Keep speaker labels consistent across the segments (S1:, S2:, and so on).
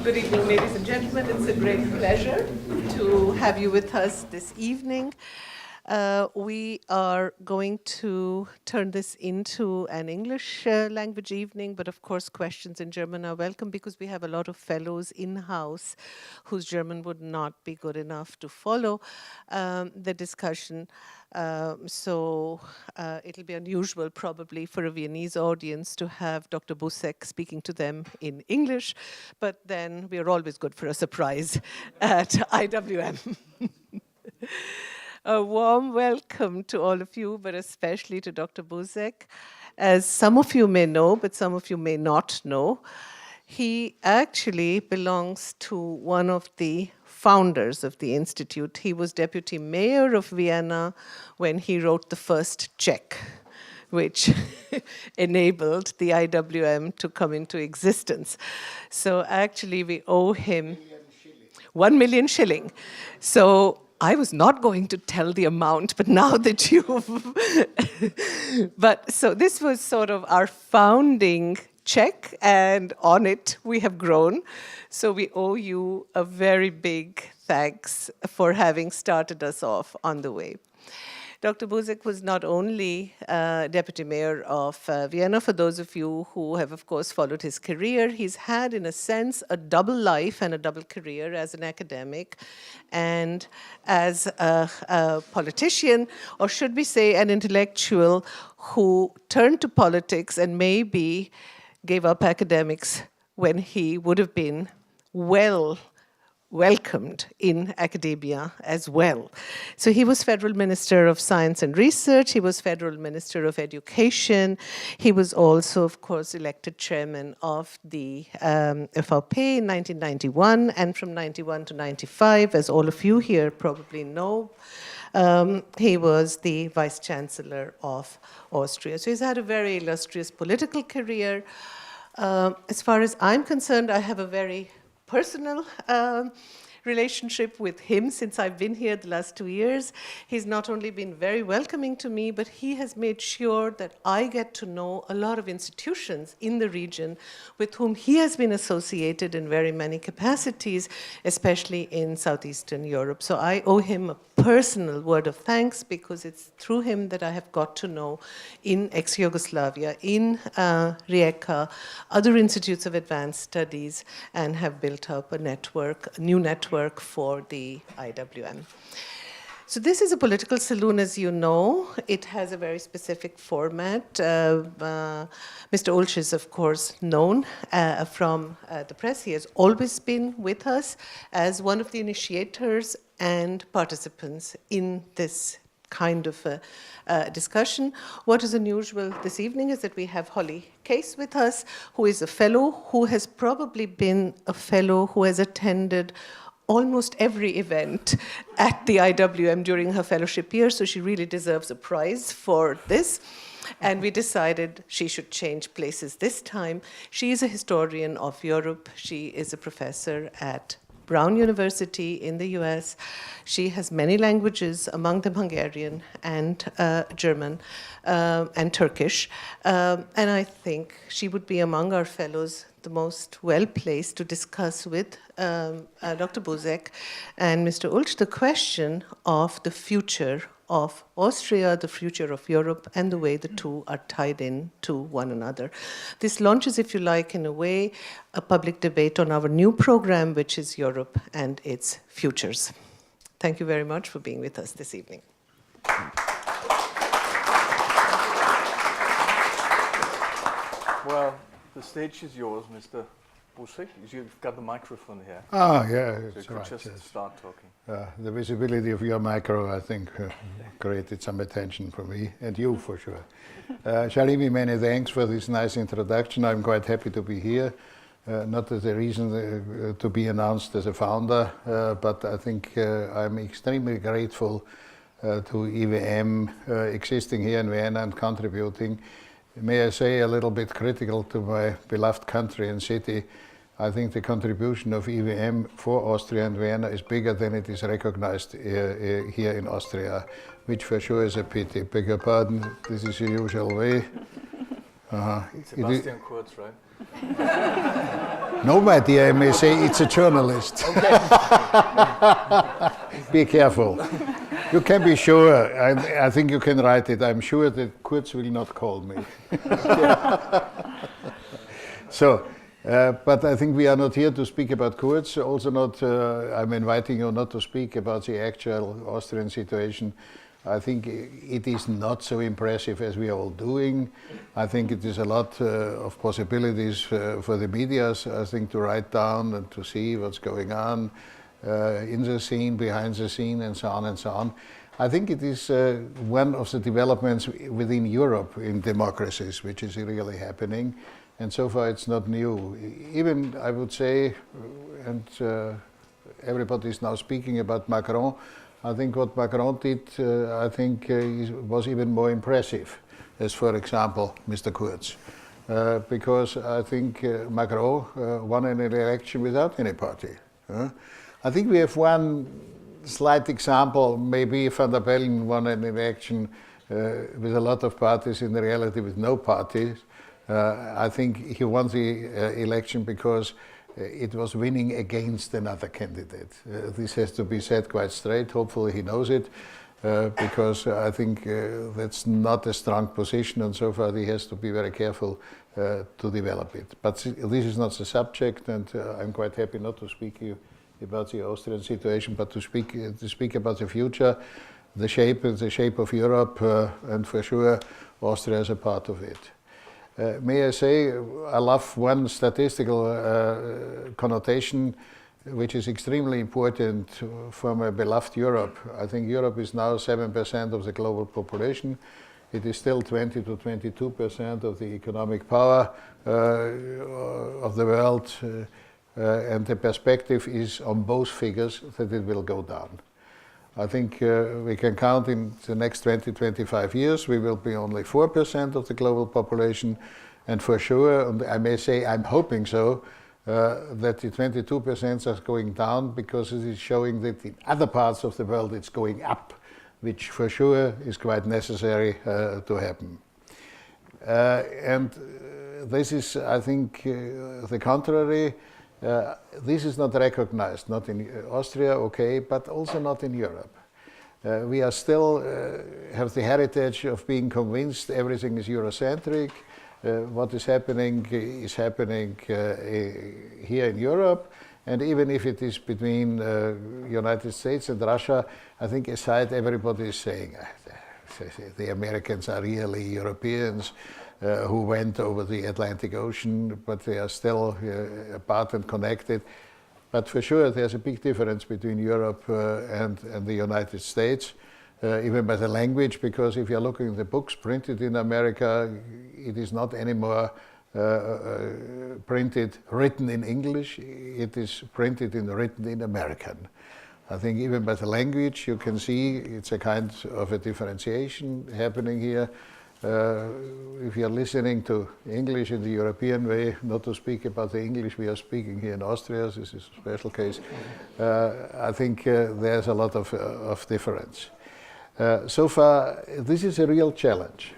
S1: Good evening, ladies and gentlemen. It's a great pleasure to have you with us this evening. We are going to turn this into an English language evening, but of course questions in German are welcome because we have a lot of fellows in-house whose German would not be good enough to follow the discussion. So it'll be unusual probably for a Viennese audience to have Dr. Busek speaking to them in English, but then we are always good for a surprise at IWM. A warm welcome to all of you, but especially to Dr. Busek. As some of you may know, but some of you may not know, he actually belongs to one of the founders of the Institute. He was deputy mayor of Vienna when he wrote the first check, which enabled the IWM to come into existence. So actually we owe him 1 million shilling. So I was not going to tell the amount, but now that you've... But so this was sort of our founding check, and on it we have grown. So we owe you a very big thanks for having started us off on the way. Dr. Busek was not only deputy mayor of Vienna. For those of you who have, of course, followed his career, he's had, in a sense, a double life and a double career as an academic and as a politician, or should we say an intellectual who turned to politics and maybe gave up academics when he would have been welcomed in academia as well. So he was Federal Minister of Science and Research, he was Federal Minister of Education, he was also, of course, elected chairman of the FVP in 1991, and from 91 to 95, as all of you here probably know, he was the Vice Chancellor of Austria. So he's had a very illustrious political career. As far as I'm concerned, I have a very personal relationship with him since I've been here the last 2 years. He's not only been very welcoming to me, but he has made sure that I get to know a lot of institutions in the region with whom he has been associated in very many capacities, especially in Southeastern Europe. So I owe him a personal word of thanks because it's through him that I have got to know in ex-Yugoslavia, in Rijeka, other institutes of advanced studies, and have built up a network, a new network for the IWM. So this is a political saloon, as you know. It has a very specific format. Mr. Ulsch is, of course, known from the press. He has always been with us as one of the initiators and participants in this kind of discussion. What is unusual this evening is that we have Holly Case with us, who is a fellow, who has probably been a fellow who has attended almost every event at the IWM during her fellowship year, so she really deserves a prize for this. And we decided she should change places this time. She is a historian of Europe. She is a professor at Brown University in the US. She has many languages, among them Hungarian and German and Turkish. And I think she would be among our fellows the most well-placed to discuss with Dr. Busek and Mr. Ulsch the question of the future of Austria, the future of Europe, and the way the two are tied in to one another. This launches, if you like, in a way, a public debate on our new program, which is Europe and its futures. Thank you very much for being with us this evening.
S2: Well, the stage is yours, Mr. Busek. You've got the microphone here.
S3: Ah, yeah,
S2: so
S3: it's
S2: you
S3: right.
S2: could just start talking.
S3: The visibility of your micro, I think, created some attention for me, and you for sure. Shalimi, many thanks for this nice introduction. I'm quite happy to be here. Not as a reason to be announced as a founder, but I think I'm extremely grateful to IWM existing here in Vienna and contributing. May I say a little bit critical to my beloved country and city, I think the contribution of IWM for Austria and Vienna is bigger than it is recognized here in Austria, which for sure is a pity. Beg your pardon, this is the usual way.
S2: Sebastian Kurz, right?
S3: No, my dear, I may say it's a journalist. Be careful. You can be sure, I think you can write it, I'm sure that Kurz will not call me. So, but I think we are not here to speak about Kurz, also not, I'm inviting you not to speak about the actual Austrian situation. I think it is not so impressive as we are all doing. I think it is a lot of possibilities for the media, I think, to write down and to see what's going on in the scene, behind the scene, and so on and so on. I think it is one of the developments within Europe in democracies, which is really happening. And so far it's not new. Even, I would say, and everybody is now speaking about Macron, I think what Macron did, I think, was even more impressive, as for example, Mr. Kurz. Because I think Macron won an election without any party. I think we have one slight example, maybe Van der Bellen won an election with a lot of parties, in reality with no parties. I think he won the election because it was winning against another candidate. This has to be said quite straight. Hopefully he knows it, because I think that's not a strong position, and so far he has to be very careful to develop it. But this is not the subject, and I'm quite happy not to speak to you about the Austrian situation, but to speak about the future, the shape of Europe, and for sure Austria is a part of it. May I say, I love one statistical connotation which is extremely important for my beloved Europe. I think Europe is now 7% of the global population. It is still 20 to 22% of the economic power of the world, and the perspective is on both figures that it will go down. I think we can count in the next 20-25 years, we will be only 4% of the global population, and for sure, and I may say I'm hoping so, that the 22% are going down, because it is showing that in other parts of the world it's going up, which for sure is quite necessary to happen. And this is, I think, the contrary. This is not recognized, not in Austria, okay, but also not in Europe. We are still have the heritage of being convinced everything is Eurocentric. What is happening here in Europe, and even if it is between United States and Russia, I think aside everybody is saying the Americans are really Europeans who went over the Atlantic Ocean, but they are still apart and connected. But for sure, there's a big difference between Europe and the United States, even by the language, because if you're looking at the books printed in America, it is not anymore written in English, it is written in American. I think even by the language, you can see it's a kind of a differentiation happening here. If you're listening to English in the European way, not to speak about the English we are speaking here in Austria, this is a special case, I think there's a lot of difference. So far, this is a real challenge.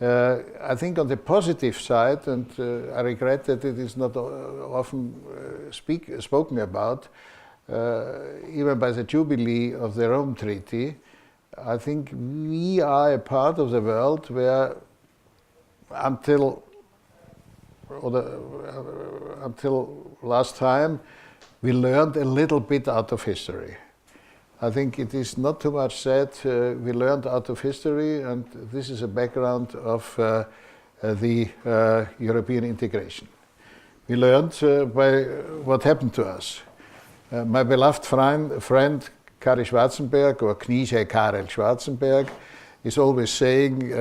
S3: I think on the positive side, and I regret that it is not often spoken about, even by the Jubilee of the Rome Treaty, I think we are a part of the world where until last time we learned a little bit out of history. I think it is not too much said, we learned out of history, and this is a background of the European integration. We learned by what happened to us. My beloved friend Karel Schwarzenberg, or Kniesche Karel Schwarzenberg, is always saying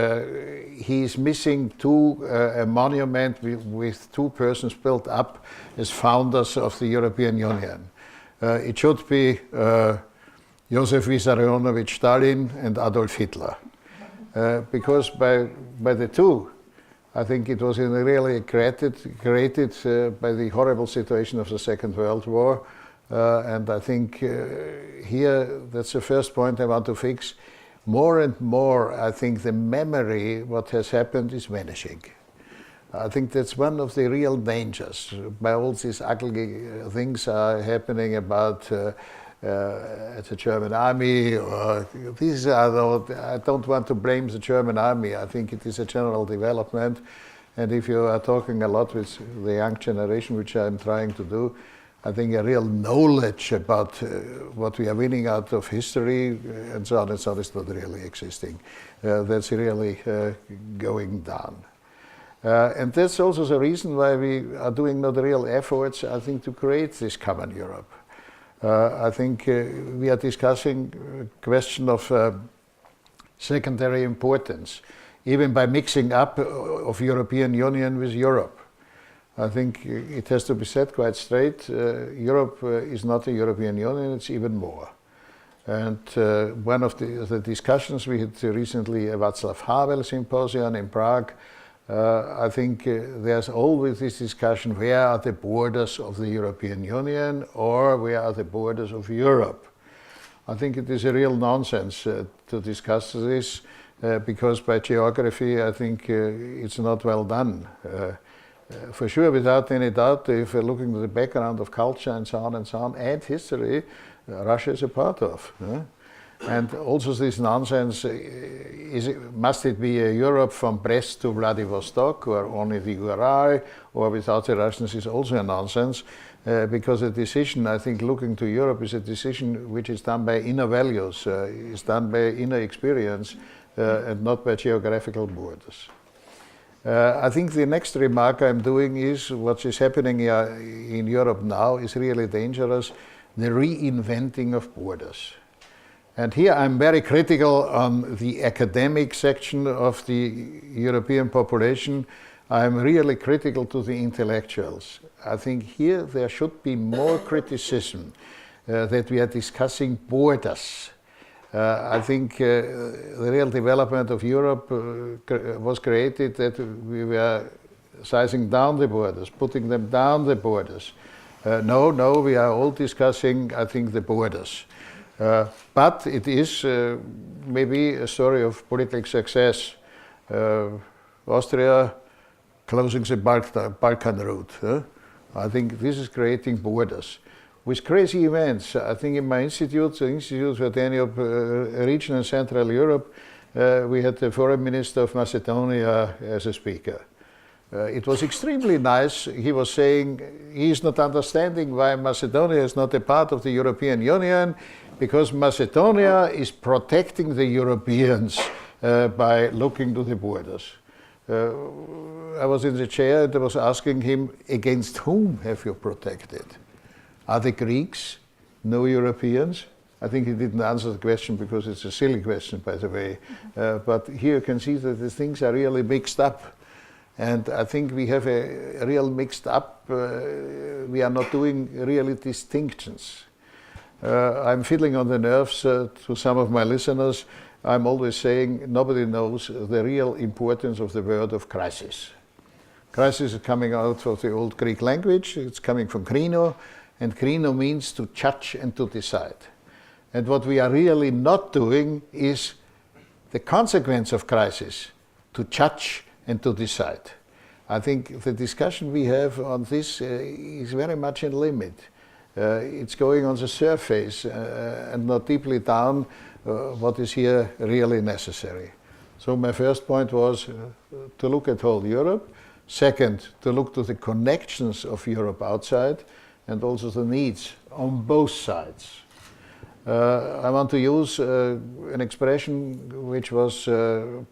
S3: he is missing a monument with two persons built up as founders of the European Union. It should be Josef Vissarionovich Stalin and Adolf Hitler. Because by the two, I think it was really created by the horrible situation of the Second World War. And I think here, that's the first point I want to fix. More and more, I think the memory, what has happened, is vanishing. I think that's one of the real dangers. By all these ugly things are happening about the German army, or these are I don't want to blame the German army. I think it is a general development. And if you are talking a lot with the young generation, which I'm trying to do, I think a real knowledge about what we are winning out of history and so on is not really existing. That's really going down. And that's also the reason why we are doing not real efforts, I think, to create this common Europe. I think we are discussing a question of secondary importance, even by mixing up of European Union with Europe. I think it has to be said quite straight, Europe is not a European Union, it's even more. And one of the discussions we had recently at Václav Havel Symposium in Prague, I think there's always this discussion, where are the borders of the European Union or where are the borders of Europe? I think it is a real nonsense to discuss this because by geography I think it's not well done. For sure, without any doubt, if we're looking at the background of culture and so on, and history, Russia is a part of. And also this nonsense, must it be a Europe from Brest to Vladivostok, or only the Ural, or without the Russians, is also a nonsense, because a decision, I think, looking to Europe is a decision which is done by inner values, is done by inner experience, and not by geographical borders. I think the next remark I'm doing is what is happening in Europe now is really dangerous, the reinventing of borders. And here I'm very critical on the academic section of the European population. I'm really critical to the intellectuals. I think here there should be more criticism that we are discussing borders. I think the real development of Europe was created that we were sizing down the borders, putting them down the borders. No, we are all discussing, I think, the borders. But it is maybe a story of political success. Austria closing the Balkan route. I think this is creating borders. With crazy events, I think in my institute, the Institute for Danube Region and Central Europe, we had the Foreign Minister of Macedonia as a speaker. It was extremely nice. He was saying he is not understanding why Macedonia is not a part of the European Union, because Macedonia is protecting the Europeans by looking to the borders. I was in the chair and I was asking him, against whom have you protected? Are the Greeks no Europeans? I think he didn't answer the question because it's a silly question, by the way. But here you can see that the things are really mixed up. And I think we have a real mixed up. We are not doing really distinctions. I'm feeling on the nerves to some of my listeners. I'm always saying nobody knows the real importance of the word of crisis. Crisis is coming out of the old Greek language. It's coming from krino, and krino means to judge and to decide. And what we are really not doing is the consequence of crisis, to judge and to decide. I think the discussion we have on this is very much in limit. It's going on the surface and not deeply down what is here really necessary. So my first point was to look at whole Europe. Second, to look to the connections of Europe outside and also the needs on both sides. I want to use an expression which was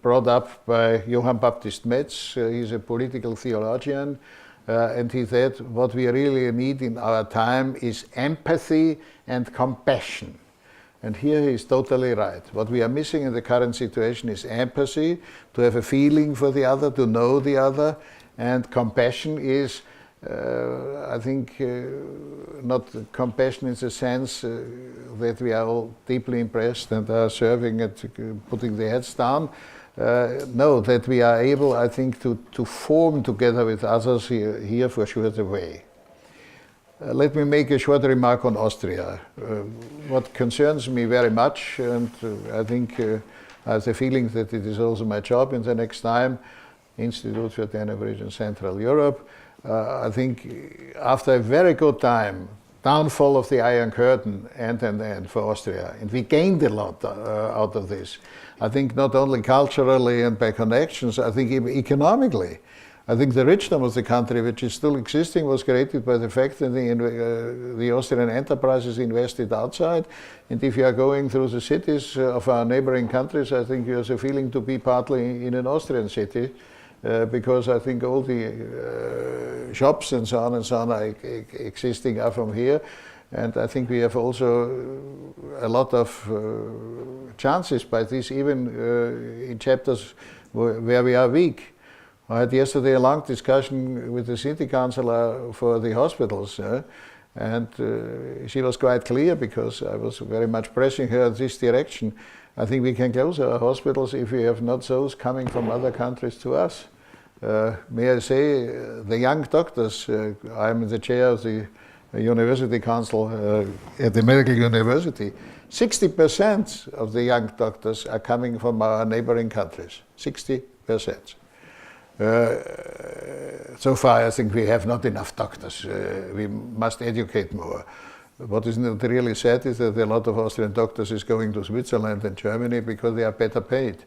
S3: brought up by Johann Baptist Metz. He's a political theologian, and he said what we really need in our time is empathy and compassion. And here he is totally right. What we are missing in the current situation is empathy, to have a feeling for the other, to know the other, and compassion is I think not compassion in the sense that we are all deeply impressed and are serving and putting the heads down. No, that we are able, I think, to form together with others here for sure the way. Let me make a short remark on Austria. What concerns me very much, and I think I have the feeling that it is also my job in the next time, Institute for Danube Region Central Europe. I think after a very good time, downfall of the Iron Curtain and for Austria, and we gained a lot out of this. I think not only culturally and by connections, I think even economically. I think the richness of the country, which is still existing, was created by the fact that the Austrian enterprises invested outside. And if you are going through the cities of our neighboring countries, I think you have a feeling to be partly in an Austrian city, because I think all the shops and so on are existing are from here. And I think we have also a lot of chances by this, even in chapters where we are weak. I had yesterday a long discussion with the city councillor for the hospitals, and she was quite clear, because I was very much pressing her in this direction. I think we can close our hospitals if we have not those coming from other countries to us. May I say, the young doctors, I'm the chair of the University Council at the Medical University, 60% of the young doctors are coming from our neighboring countries, 60%. So far, I think we have not enough doctors. We must educate more. What is not really sad is that a lot of Austrian doctors is going to Switzerland and Germany because they are better paid.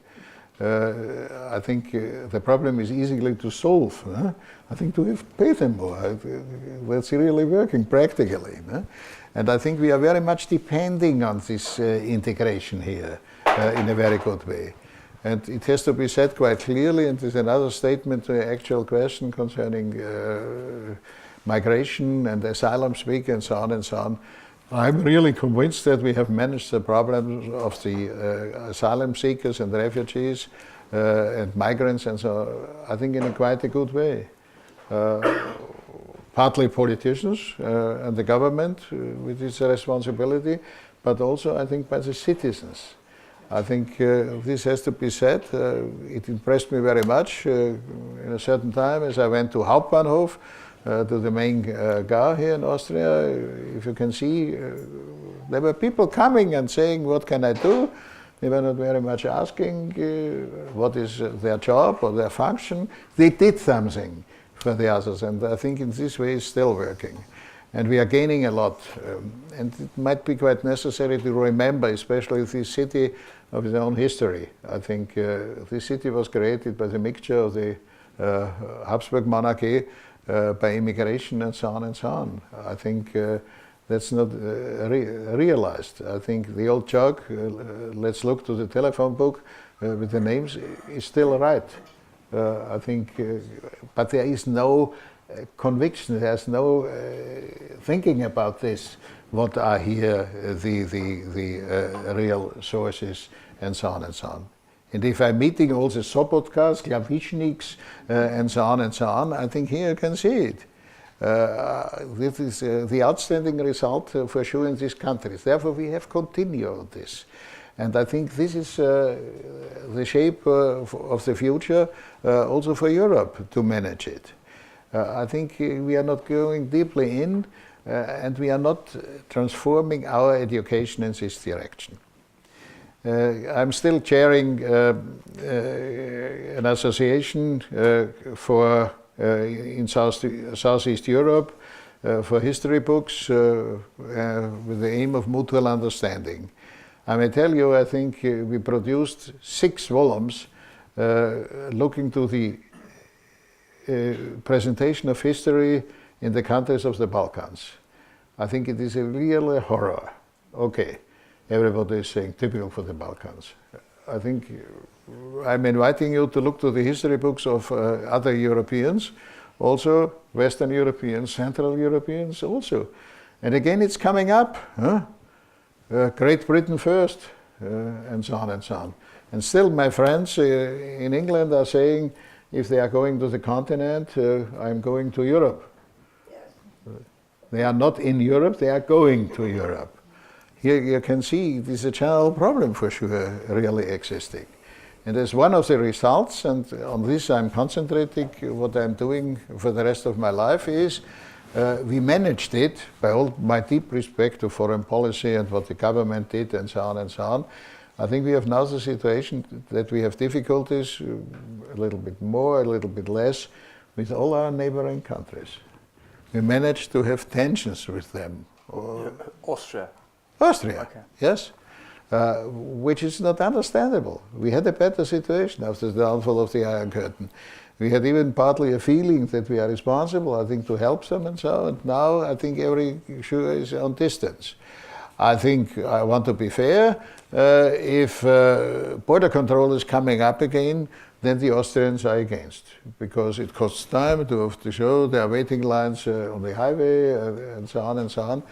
S3: I think the problem is easily to solve. I think to pay them more. That's really working practically. And I think we are very much depending on this integration here in a very good way. And it has to be said quite clearly, and there's another statement to the actual question concerning migration and asylum seekers and so on and so on. I'm really convinced that we have managed the problem of the asylum seekers and refugees and migrants and so, I think, in a quite a good way. Partly politicians and the government with its responsibility, but also, I think, by the citizens. I think this has to be said. It impressed me very much in a certain time as I went to Hauptbahnhof, to the main gare here in Austria. If you can see, there were people coming and saying, what can I do? They were not very much asking what is their job or their function. They did something for the others, and I think in this way it's still working. And we are gaining a lot. And it might be quite necessary to remember, especially this city, of its own history. I think this city was created by the mixture of the Habsburg monarchy, by immigration and so on and so on. I think that's not realized. I think the old joke, let's look to the telephone book with the names, is still right. I think, but there is no conviction, there's no thinking about this, what are here the real sources and so on and so on. And if I'm meeting all the Sobotkas, Klavichniks, and so on, I think here you can see it. This is the outstanding result for sure in these countries. Therefore, we have continued this. And I think this is the shape of the future also for Europe to manage it. I think we are not going deeply in, and we are not transforming our education in this direction. I'm still chairing an association for in Southeast Europe for history books with the aim of mutual understanding. I may tell you, I think we produced 6 volumes looking to the presentation of history in the countries of the Balkans. I think it is a real horror. Okay. Everybody is saying typical for the Balkans. I think I'm inviting you to look to the history books of other Europeans, also Western Europeans, Central Europeans also. And again, it's coming up. Great Britain first, and so on and so on. And still my friends in England are saying, if they are going to the continent, I'm going to Europe. Yes. They are not in Europe, they are going to Europe. Here you can see this is a general problem for sure really existing. And as one of the results, and on this I'm concentrating, what I'm doing for the rest of my life is, we managed it, by all my deep respect to foreign policy and what the government did and so on, I think we have now the situation that we have difficulties, a little bit more, a little bit less, with all our neighboring countries. We managed to have tensions with them.
S2: Austria.
S3: Austria,
S2: Okay.
S3: yes, which is not understandable. We had a better situation after the downfall of the Iron Curtain. We had even partly a feeling that we are responsible, I think, to help them and so on. Now I think every issue is on distance. I think I want to be fair. If border control is coming up again, then the Austrians are against, because it costs time to have to show there are waiting lines on the highway and so on and so on.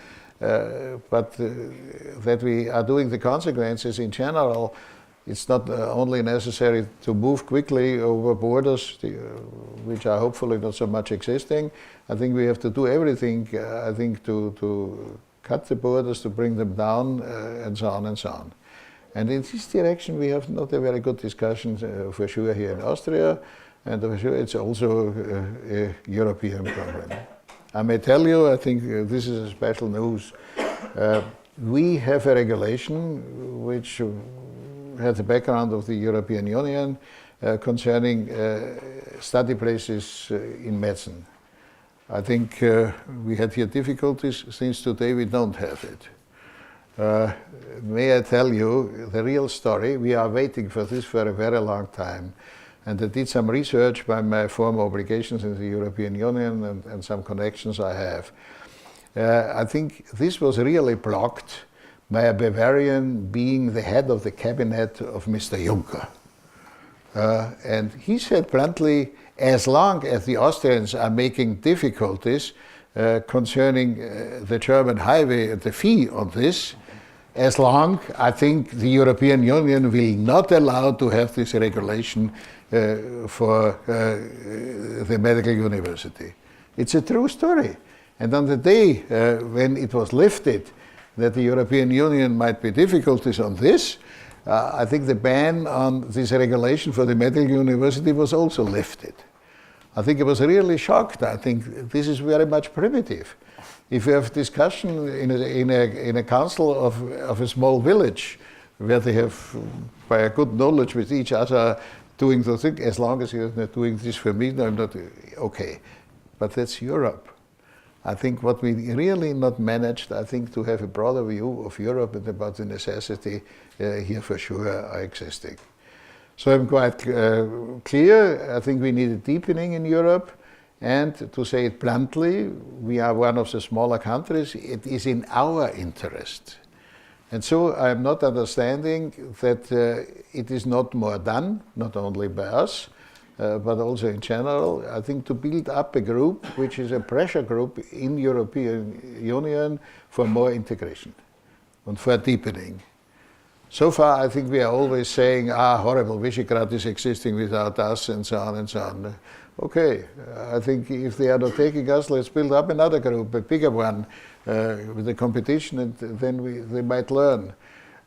S3: But that we are doing the consequences in general, it's not only necessary to move quickly over borders, which are hopefully not so much existing. I think we have to do everything, I think, to cut the borders, to bring them down, and so on and so on. And in this direction, we have not a very good discussion for sure here in Austria, and for sure it's also a European problem. I may tell you, I think this is a special news. We have a regulation which has the background of the European Union concerning study places in medicine. I think we had here difficulties. Since today we don't have it. May I tell you the real story? We are waiting for this for a very long time. And I did some research by my former obligations in the European Union and some connections I have. I think this was really blocked by a Bavarian being the head of the cabinet of Mr. Juncker. And he said bluntly, as long as the Austrians are making difficulties concerning the German highway and the fee on this, as long, I think, the European Union will not allow to have this regulation for the medical university. It's a true story. And on the day when it was lifted that the European Union might be difficulties on this, I think the ban on this regulation for the medical university was also lifted. I think I was really shocked. I think this is very much primitive. If you have discussion in a council of a small village where they have, by a good knowledge with each other, doing the thing, as long as you're not doing this for me, I'm not okay. But that's Europe. I think what we really not managed, I think, to have a broader view of Europe and about the necessity here for sure are existing. So I'm quite clear. I think we need a deepening in Europe. And to say it bluntly, we are one of the smaller countries. It is in our interest. And so I'm not understanding that it is not more done, not only by us, but also in general. I think to build up a group which is a pressure group in European Union for more integration and for deepening. So far, I think we are always saying, horrible, Visegrad is existing without us, and so on and so on. Okay, I think if they are not taking us, let's build up another group, a bigger one, with the competition, and then they might learn.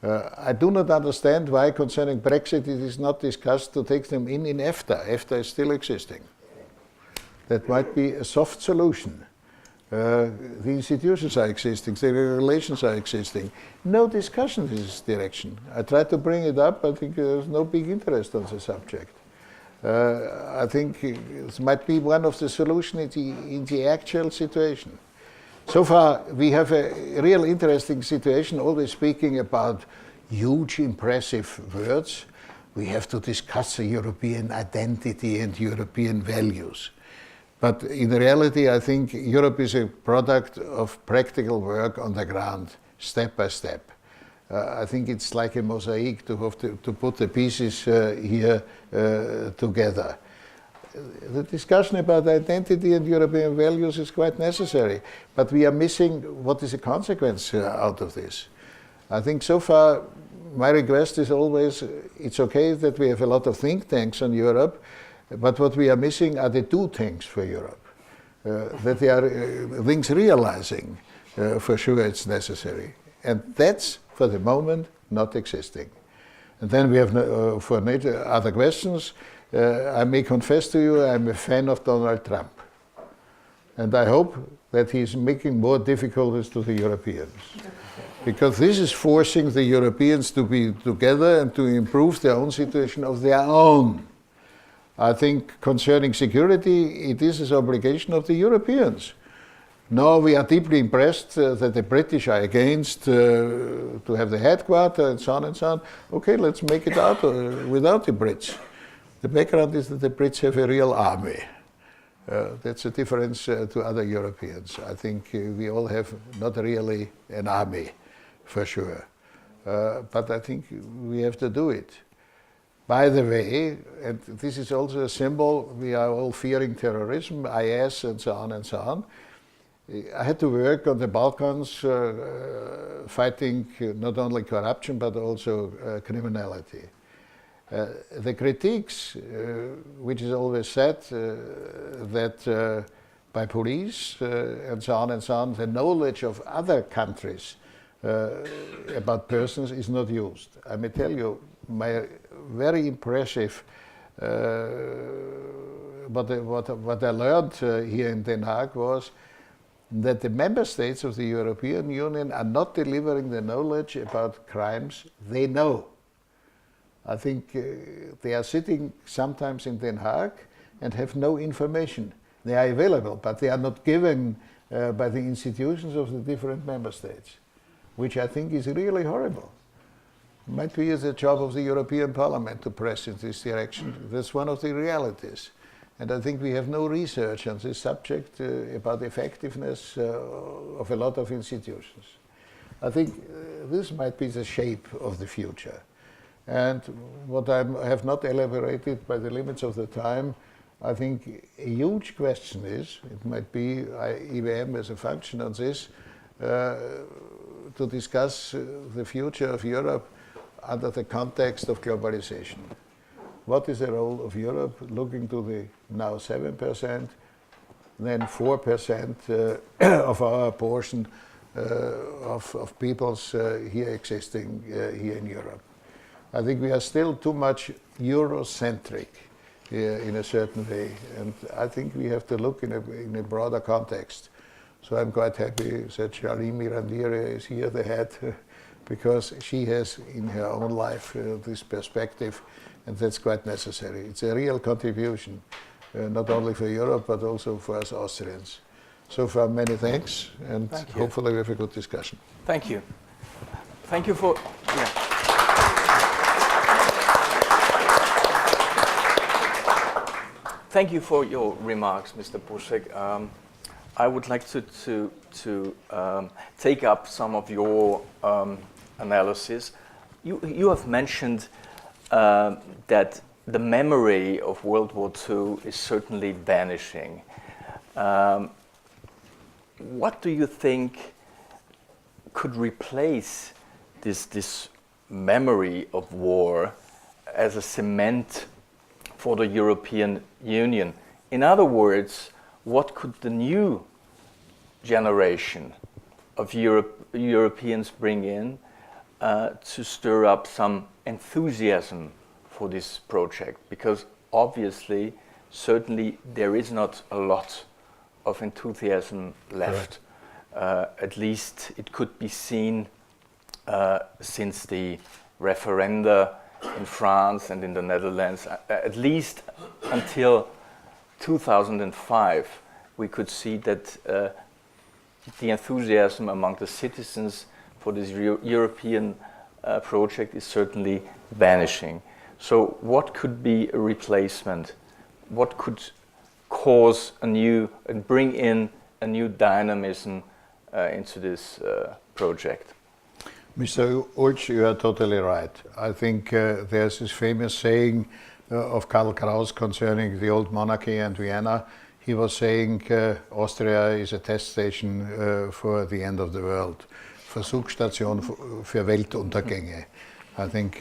S3: I do not understand why concerning Brexit it is not discussed to take them in EFTA. EFTA is still existing. That might be a soft solution. The institutions are existing, the regulations are existing. No discussion in this direction. I tried to bring it up, I think there's no big interest on the subject. I think it might be one of the solutions in the actual situation. So far, we have a real interesting situation, always speaking about huge, impressive words. We have to discuss the European identity and European values. But in reality, I think Europe is a product of practical work on the ground, step by step. I think it's like a mosaic to have to put the pieces here together. The discussion about identity and European values is quite necessary, but we are missing what is the consequence out of this. I think so far my request is always, it's okay that we have a lot of think tanks on Europe, but what we are missing are the do things for Europe. That they are things realizing, for sure it's necessary. And that's, for the moment, not existing. And then we have, for other questions, I may confess to you, I'm a fan of Donald Trump. And I hope that he's making more difficulties to the Europeans. Because this is forcing the Europeans to be together and to improve their own situation of their own. I think concerning security, it is an obligation of the Europeans. Now we are deeply impressed that the British are against to have the headquarters and so on and so on. Okay, let's make it out without the Brits. The background is that the Brits have a real army. That's a difference to other Europeans. I think we all have not really an army, for sure. But I think we have to do it. By the way, and this is also a symbol, we are all fearing terrorism, IS and so on and so on. I had to work on the Balkans fighting not only corruption but also criminality. The critiques, which is always said that by police and so on, the knowledge of other countries about persons is not used. I may tell you, my very impressive what I learned here in Den Haag was that the member states of the European Union are not delivering the knowledge about crimes they know. I think they are sitting sometimes in Den Haag and have no information. They are available, but they are not given by the institutions of the different member states, which I think is really horrible. Might be the job of the European Parliament to press in this direction. That's one of the realities. And I think we have no research on this subject about the effectiveness of a lot of institutions. I think this might be the shape of the future. And what I have not elaborated by the limits of the time, I think a huge question is, it might be IWM as a function on this, to discuss the future of Europe under the context of globalization. What is the role of Europe looking to the now 7%, then 4% of our portion of peoples here existing here in Europe? I think we are still too much Eurocentric in a certain way, and I think we have to look in a broader context. So I'm quite happy that Charlene Mirandire is here, the head, because she has in her own life this perspective, and that's quite necessary. It's a real contribution, not only for Europe, but also for us Austrians. So far, many thanks, and hopefully we have a good discussion.
S2: Thank you. Thank you for... Yeah. Thank you for your remarks, Mr. Busek. I would like to take up some of your analysis. You have mentioned that the memory of World War II is certainly vanishing. What do you think could replace this memory of war as a cement for the European Union? In other words, what could the new generation of Europeans bring in to stir up some enthusiasm for this project? Because obviously, certainly there is not a lot of enthusiasm left. At least it could be seen since the referenda in France and in the Netherlands, at least until 2005, we could see that the enthusiasm among the citizens for this European project is certainly vanishing. So what could be a replacement? What could cause a new and bring in a new dynamism into this project?
S3: Mr. Ulch, you are totally right. I think there's this famous saying of Karl Kraus concerning the old monarchy and Vienna. He was saying Austria is a test station for the end of the world. Versuchsstation für Weltuntergänge. I think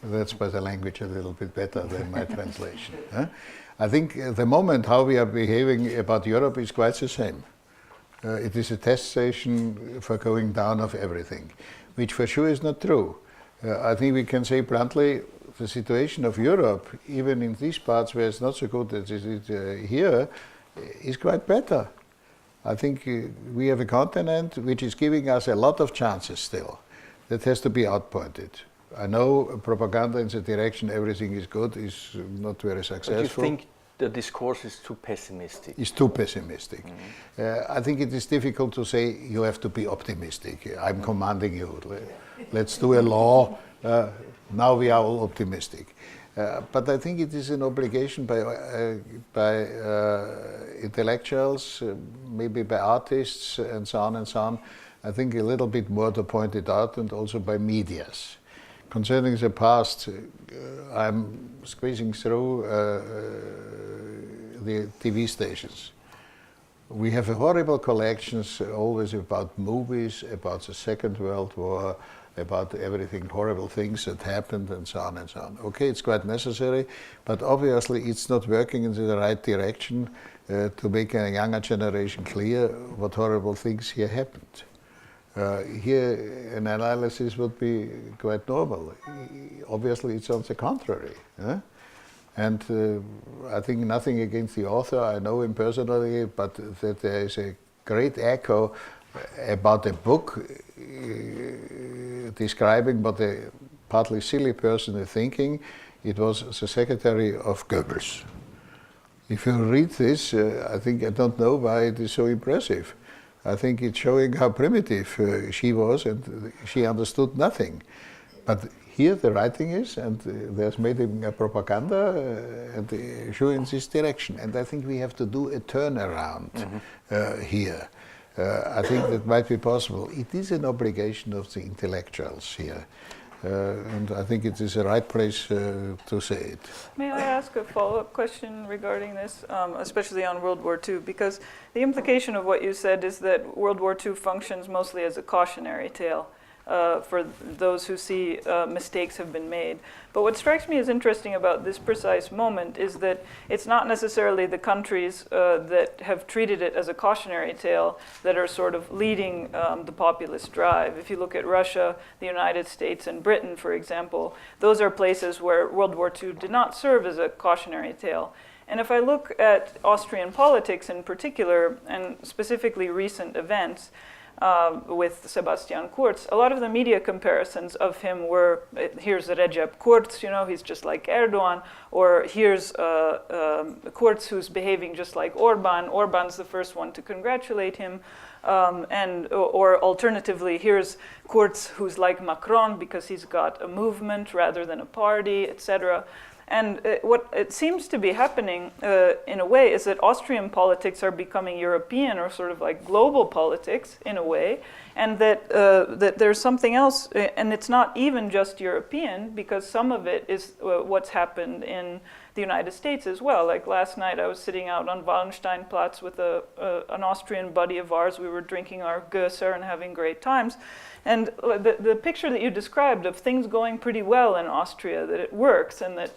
S3: that's by the language a little bit better than my translation. I think the moment how we are behaving about Europe is quite the same. It is a test station for going down of everything, which for sure is not true. I think we can say bluntly, the situation of Europe, even in these parts where it's not so good as it is here, is quite better. I think we have a continent which is giving us a lot of chances still. That has to be outpointed. I know propaganda in the direction everything is good is not very successful.
S2: But you think the discourse is too pessimistic?
S3: Is too pessimistic. I think it is difficult to say you have to be optimistic. I'm commanding you. Let's do a law. Now we are all optimistic. But I think it is an obligation by intellectuals, maybe by artists, and so on and so on. I think a little bit more to point it out, and also by medias. Concerning the past, I'm squeezing through the TV stations. We have horrible collections always about movies, about the Second World War, about everything, horrible things that happened, and so on and so on. Okay, it's quite necessary, but obviously it's not working in the right direction to make a younger generation clear what horrible things here happened. Here, an analysis would be quite normal. Obviously, it's on the contrary. And I think nothing against the author, I know him personally, but that there is a great echo about a book describing what a partly silly person is thinking. It was the secretary of Goebbels. If you read this, I think I don't know why it is so impressive. I think it's showing how primitive she was, and she understood nothing. But here the writing is, and there's made a propaganda and show in this direction. And I think we have to do a turnaround here. I think that might be possible. It is an obligation of the intellectuals here. And I think it is the right place to say it.
S4: May I ask a follow-up question regarding this, especially on World War II? Because the implication of what you said is that World War II functions mostly as a cautionary tale for those who see mistakes have been made. But what strikes me as interesting about this precise moment is that it's not necessarily the countries that have treated it as a cautionary tale that are sort of leading the populist drive. If you look at Russia, the United States, and Britain, for example, those are places where World War II did not serve as a cautionary tale. And if I look at Austrian politics in particular, and specifically recent events, with Sebastian Kurz, a lot of the media comparisons of him were, here's Recep Kurz, he's just like Erdogan, or here's Kurz who's behaving just like Orban. Orban's the first one to congratulate him. Or alternatively, here's Kurz who's like Macron because he's got a movement rather than a party, etc. And what it seems to be happening in a way is that Austrian politics are becoming European or sort of like global politics in a way, and that there's something else, and it's not even just European, because some of it is what's happened in the United States as well. Like last night I was sitting out on Wallensteinplatz with an Austrian buddy of ours. We were drinking our Gösser and having great times. And the picture that you described of things going pretty well in Austria, that it works and that,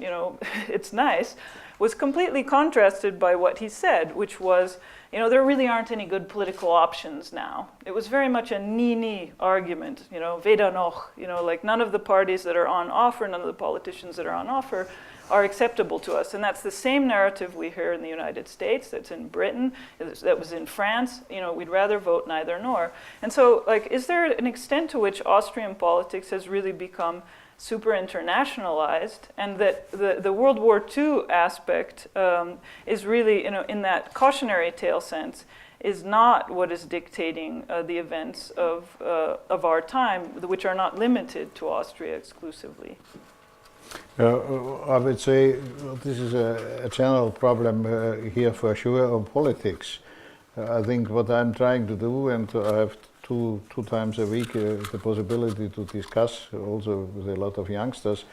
S4: it's nice, was completely contrasted by what he said, which was, there really aren't any good political options now. It was very much a ni-ni argument, weder noch, like none of the parties that are on offer, none of the politicians that are on offer are acceptable to us. And that's the same narrative we hear in the United States, that's in Britain, that was in France. We'd rather vote neither nor. And so, is there an extent to which Austrian politics has really become super internationalized, and that the World War II aspect is really, in that cautionary tale sense, is not what is dictating the events of our time, which are not limited to Austria exclusively?
S3: I would say this is a general problem here for sure on politics. I think what I'm trying to do, and I have two times a week the possibility to discuss also with a lot of youngsters,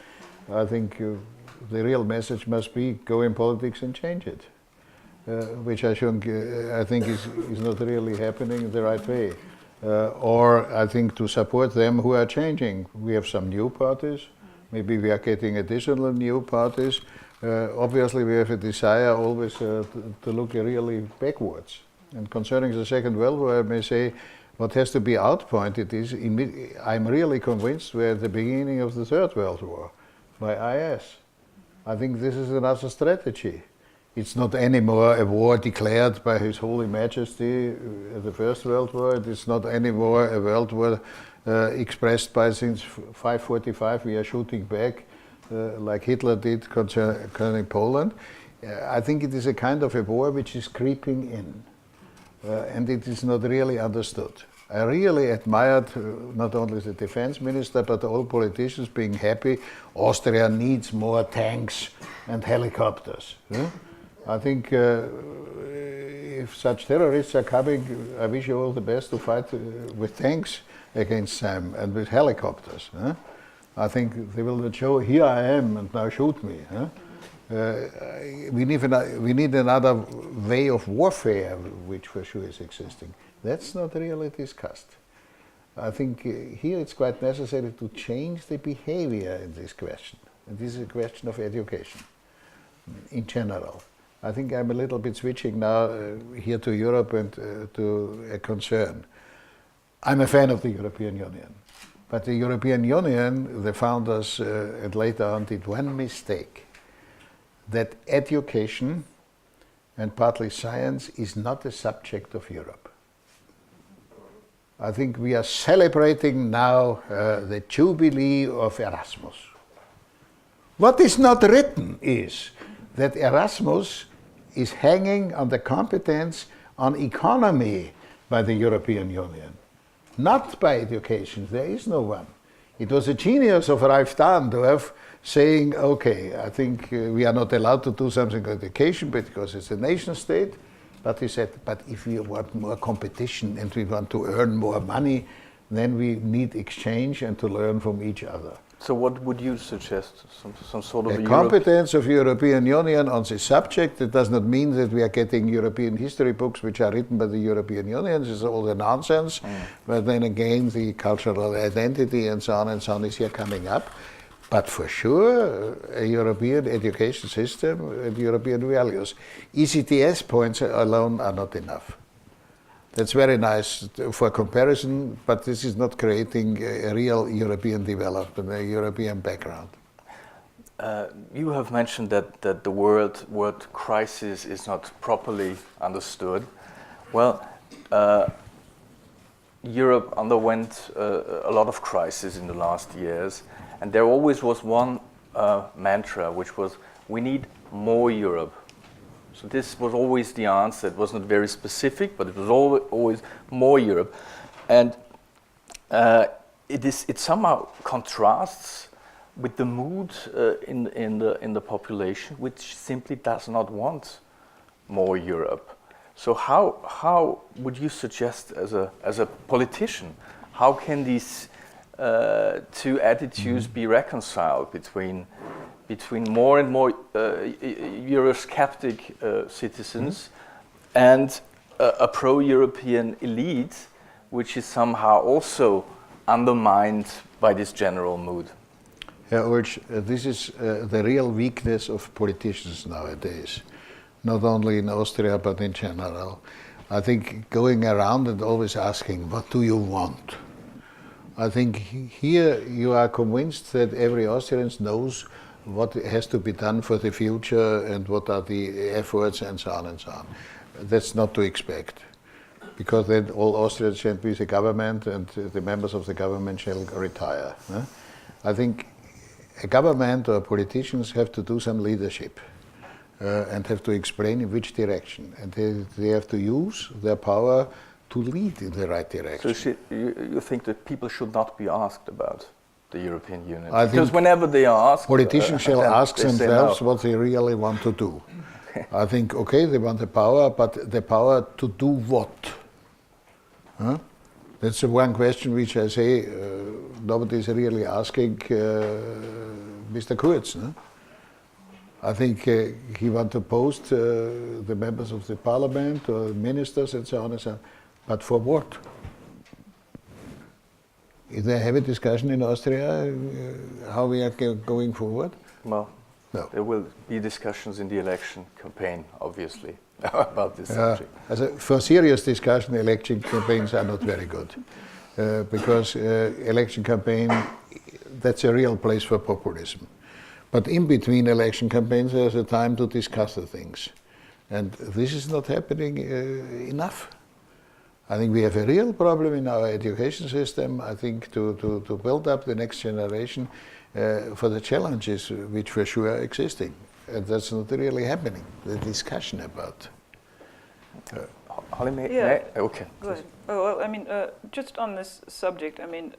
S3: I think the real message must be go in politics and change it, which I think is not really happening in the right way. Or I think to support them who are changing. We have some new parties. Maybe we are getting additional new parties. Obviously, we have a desire always to look really backwards. And concerning the Second World War, I may say what has to be outpointed is I'm really convinced we're at the beginning of the Third World War by IS. I think this is another strategy. It's not anymore a war declared by His Holy Majesty, the First World War. It is not anymore a world war expressed by since 545 we are shooting back, like Hitler did concerning Poland. I think it is a kind of a war which is creeping in, and it is not really understood. I really admired not only the defense minister but all politicians being happy Austria needs more tanks and helicopters. I think if such terrorists are coming, I wish you all the best to fight with tanks against them and with helicopters. I think they will not show, here I am and now shoot me. We need another way of warfare, which for sure is existing. That's not really discussed. I think here it's quite necessary to change the behavior in this question. And this is a question of education in general. I think I'm a little bit switching now here to Europe and to a concern. I'm a fan of the European Union. But the European Union, the founders and later on did one mistake, that education and partly science is not a subject of Europe. I think we are celebrating now the Jubilee of Erasmus. What is not written is that Erasmus is hanging on the competence on economy by the European Union, not by education. There is no one. It was a genius of Ralph Dahrendorf saying, okay, I think we are not allowed to do something on education because it's a nation state. But he said, but if we want more competition and we want to earn more money, then we need exchange and to learn from each other.
S2: So what would you suggest? Some sort of
S3: a competence of European Union on this subject. It does not mean that we are getting European history books which are written by the European Union. This is all the nonsense. But then again, the cultural identity and so on is here coming up. But for sure, a European education system and European values. ECTS points alone are not enough. That's very nice for comparison, but this is not creating a real European development, a European background.
S2: You have mentioned that the word crisis is not properly understood. Well, Europe underwent a lot of crises in the last years, and there always was one mantra, which was, we need more Europe. So this was always the answer. It was not very specific, but it was always more Europe. And it somehow contrasts with the mood in the population, which simply does not want more Europe. So how would you suggest, as a politician, how can these two attitudes be reconciled between more and more Eurosceptic citizens and a pro-European elite, which is somehow also undermined by this general mood?
S3: Yeah, Ulrich, this is the real weakness of politicians nowadays, not only in Austria but in general. I think going around and always asking, what do you want? I think here you are convinced that every Austrian knows what has to be done for the future and what are the efforts and so on and so on. That's not to expect, because then all Austrians shall be the government and the members of the government shall retire. I think a government or politicians have to do some leadership and have to explain in which direction, and they have to use their power to lead in the right direction.
S2: So you think that people should not be asked about the European Union?
S3: Because
S2: whenever they are asked,
S3: politicians shall ask themselves
S2: no.
S3: what they really want to do. I think, okay, they want the power, but the power to do what? That's the one question which I say nobody is really asking Mr. Kurz. I think he wants to post the members of the parliament or ministers and so on and so on, but for what? Is there a heavy discussion in Austria how we are going forward?
S2: Well, no. There will be discussions in the election campaign, obviously, about this subject.
S3: For serious discussion, election campaigns are not very good, because election campaign, that's a real place for populism. But in between election campaigns, there's a time to discuss the things. And this is not happening enough. I think we have a real problem in our education system, I think, to build up the next generation for the challenges which for sure are existing. And that's not really happening, the discussion about.
S2: Holly, okay.
S4: Go ahead. Oh, well, I mean, just on this subject, I mean,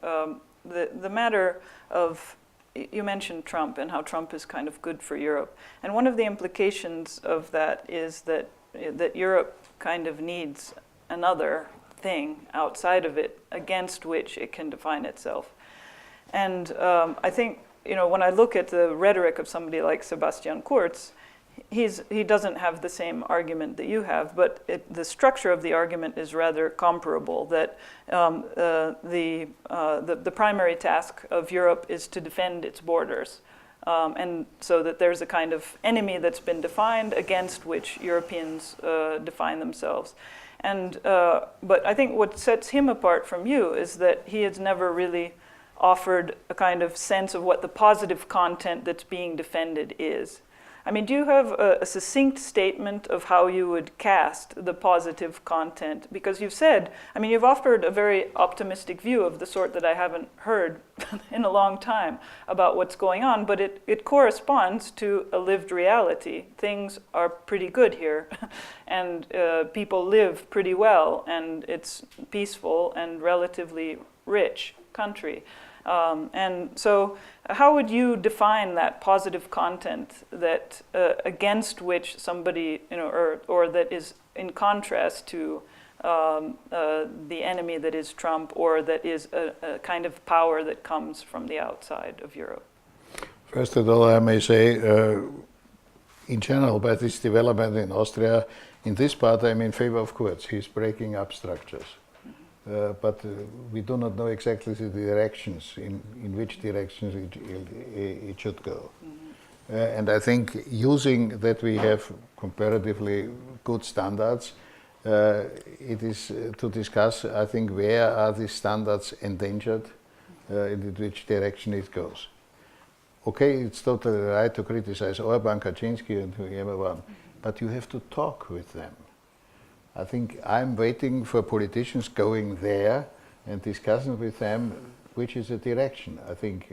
S4: the matter of, you mentioned Trump and how Trump is kind of good for Europe. And one of the implications of that is that Europe kind of needs another thing outside of it against which it can define itself. And I think, you know, when I look at the rhetoric of somebody like Sebastian Kurz, he doesn't have the same argument that you have, but the structure of the argument is rather comparable, that the primary task of Europe is to defend its borders. And so that there's a kind of enemy that's been defined against which Europeans define themselves. And but I think what sets him apart from you is that he has never really offered a kind of sense of what the positive content that's being defended is. I mean, do you have a succinct statement of how you would cast the positive content? Because you've said, I mean, you've offered a very optimistic view of the sort that I haven't heard in a long time about what's going on, but it corresponds to a lived reality. Things are pretty good here, and people live pretty well, and it's peaceful and relatively rich country. And so how would you define that positive content that against which somebody, you know, or that is in contrast to the enemy that is Trump, or that is a kind of power that comes from the outside of Europe?
S3: First of all, I may say, in general, by this development in Austria, in this part I'm in favor of Kurz. He's breaking up structures. But we do not know exactly the directions, in which directions it should go. Mm-hmm. And I think using that we have comparatively good standards, it is to discuss, I think, where are these standards endangered, in which direction it goes. Okay, it's totally right to criticize Orban, Kaczynski and whoever, but you have to talk with them. I think I'm waiting for politicians going there and discussing with them which is the direction. I think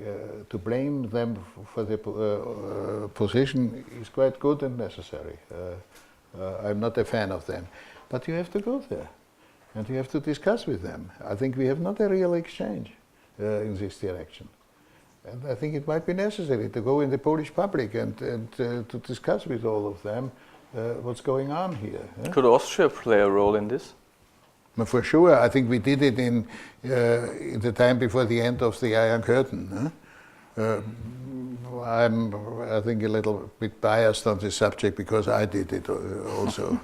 S3: to blame them for the position is quite good and necessary. I'm not a fan of them. But you have to go there and you have to discuss with them. I think we have not a real exchange in this direction. And I think it might be necessary to go in the Polish public and to discuss with all of them what's going on here.
S2: Could Austria play a role in this?
S3: For sure. I think we did it in the time before the end of the Iron Curtain. I'm, I think, a little bit biased on this subject because I did it also.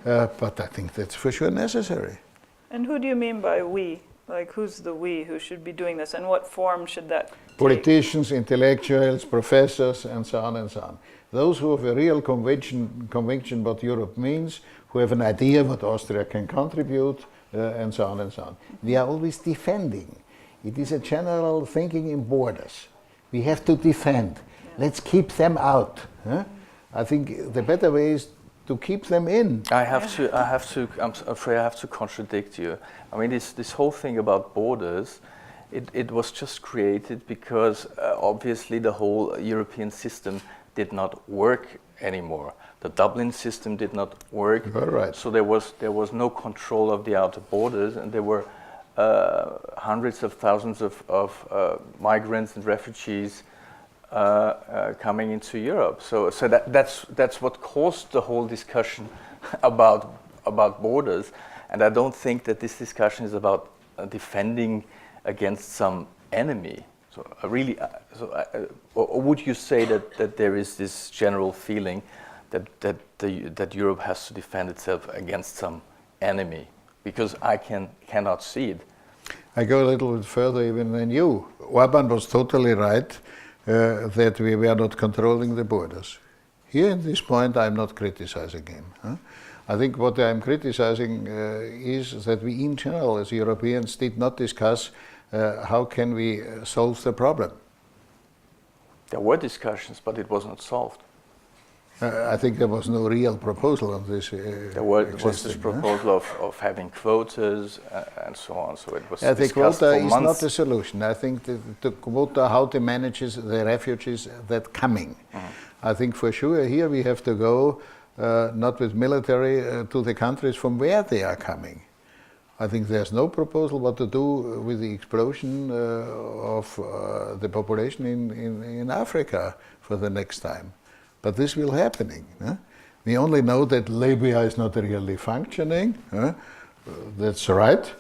S3: But I think that's for sure necessary.
S4: And who do you mean by we? Like, who's the we who should be doing this, and what form should that take?
S3: Politicians, intellectuals, professors, and so on and so on. Those who have a real conviction what Europe means, who have an idea what Austria can contribute, and so on and so on. We are always defending. It is a general thinking in borders. We have to defend. Let's keep them out. I think the better way is to keep them in.
S2: I'm afraid I have to contradict you. I mean, this whole thing about borders, it was just created because obviously the whole European system did not work anymore. The Dublin system did not work.
S3: Right.
S2: So there was no control of the outer borders, and there were hundreds of thousands of migrants and refugees coming into Europe. So that's what caused the whole discussion about borders. And I don't think that this discussion is about defending against some enemy. So or would you say that there is this general feeling that Europe has to defend itself against some enemy? Because I cannot see it.
S3: I go a little bit further even than you. Orban was totally right that we were not controlling the borders. Here in this point I'm not criticizing him. I think what I'm criticizing is that we in general as Europeans did not discuss how can we solve the problem.
S2: There were discussions, but it was not solved.
S3: I think there was no real proposal on this.
S2: There was this proposal of having quotas and so on. So it was
S3: the
S2: discussed
S3: quota
S2: for
S3: is
S2: months.
S3: not the solution. I think the quota, how to manage the refugees that coming. I think for sure here we have to go not with military to the countries from where they are coming. I think there's no proposal what to do with the explosion of the population in Africa for the next time. But this will happening. We only know that Libya is not really functioning. That's right.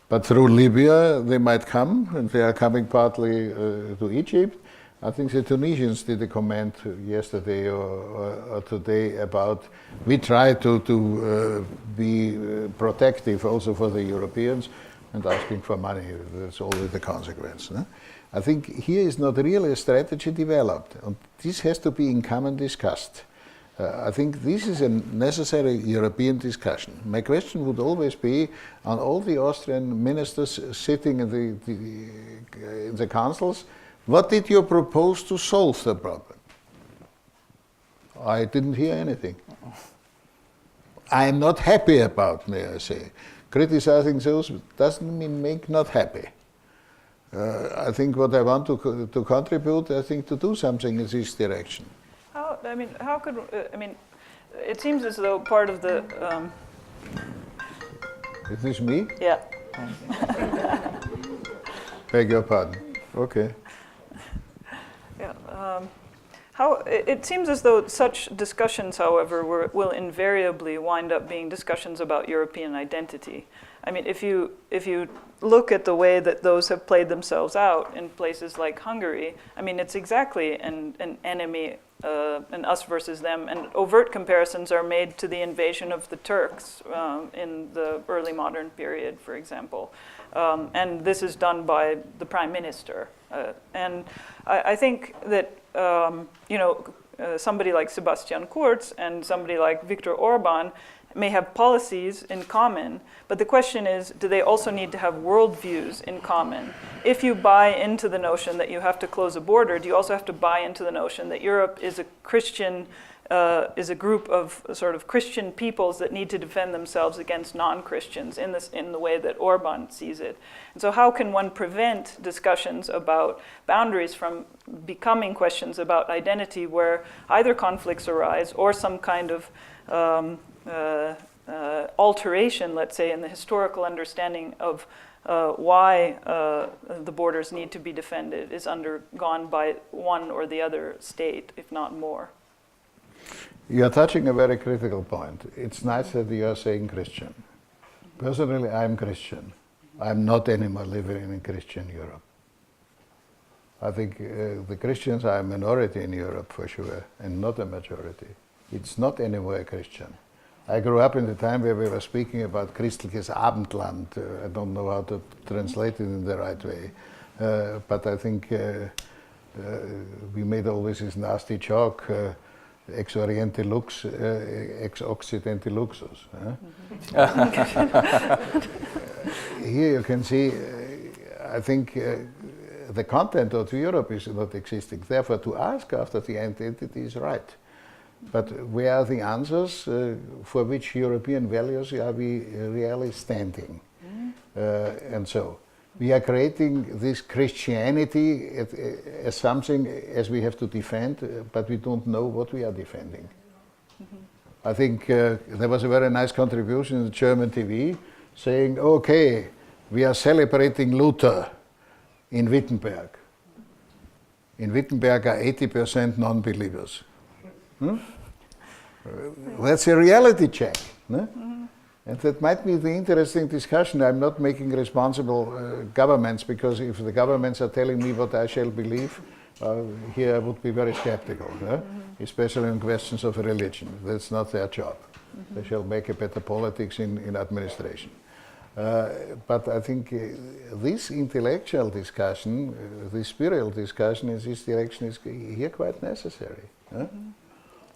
S3: But through Libya they might come, and they are coming partly to Egypt. I think the Tunisians did a comment yesterday or today about we try to be protective also for the Europeans and asking for money. That's always the consequence. I think here is not really a strategy developed. And this has to be in common discussed. I think this is a necessary European discussion. My question would always be on all the Austrian ministers sitting in the councils, what did you propose to solve the problem? I didn't hear anything. I am not happy about, may I say. Criticizing those doesn't mean make not happy. I think what I want to contribute, I think to do something in this direction.
S4: How could, it seems as though part of the...
S3: Is this me?
S4: Yeah.
S3: Beg your pardon. Okay.
S4: Yeah. It seems as though such discussions, however, will invariably wind up being discussions about European identity. I mean, if you look at the way that those have played themselves out in places like Hungary, I mean, it's exactly an enemy, an us versus them, and overt comparisons are made to the invasion of the Turks in the early modern period, for example. And this is done by the prime minister. And I think that, somebody like Sebastian Kurz and somebody like Viktor Orban may have policies in common, but the question is, do they also need to have worldviews in common? If you buy into the notion that you have to close a border, do you also have to buy into the notion that Europe is a Christian, is a group of sort of Christian peoples that need to defend themselves against non-Christians in the way that Orban sees it? And so how can one prevent discussions about boundaries from becoming questions about identity where either conflicts arise or some kind of alteration, let's say, in the historical understanding of why the borders need to be defended is undergone by one or the other state, if not more?
S3: You are touching a very critical point. It's nice that you are saying Christian. Personally, I'm Christian. I'm not anymore living in Christian Europe. I think the Christians are a minority in Europe for sure, and not a majority. It's not anymore a Christian. I grew up in the time where we were speaking about Christliches Abendland. I don't know how to translate it in the right way. But I think we made always this nasty joke, ex oriente lux, ex occidente luxus. Here you can see, I think the content of Europe is not existing. Therefore, to ask after the identity is right. But where are the answers for which European values are we really standing? And so we are creating this Christianity as something as we have to defend, but we don't know what we are defending. I think there was a very nice contribution in the German TV saying, okay, we are celebrating Luther in Wittenberg. In Wittenberg are 80% non-believers. That's a reality check. And that might be the interesting discussion. I'm not making responsible governments, because if the governments are telling me what I shall believe, here I would be very skeptical, especially in questions of religion. That's not their job. They shall make a better politics in administration. But I think this intellectual discussion, this spiritual discussion in this direction is here quite necessary.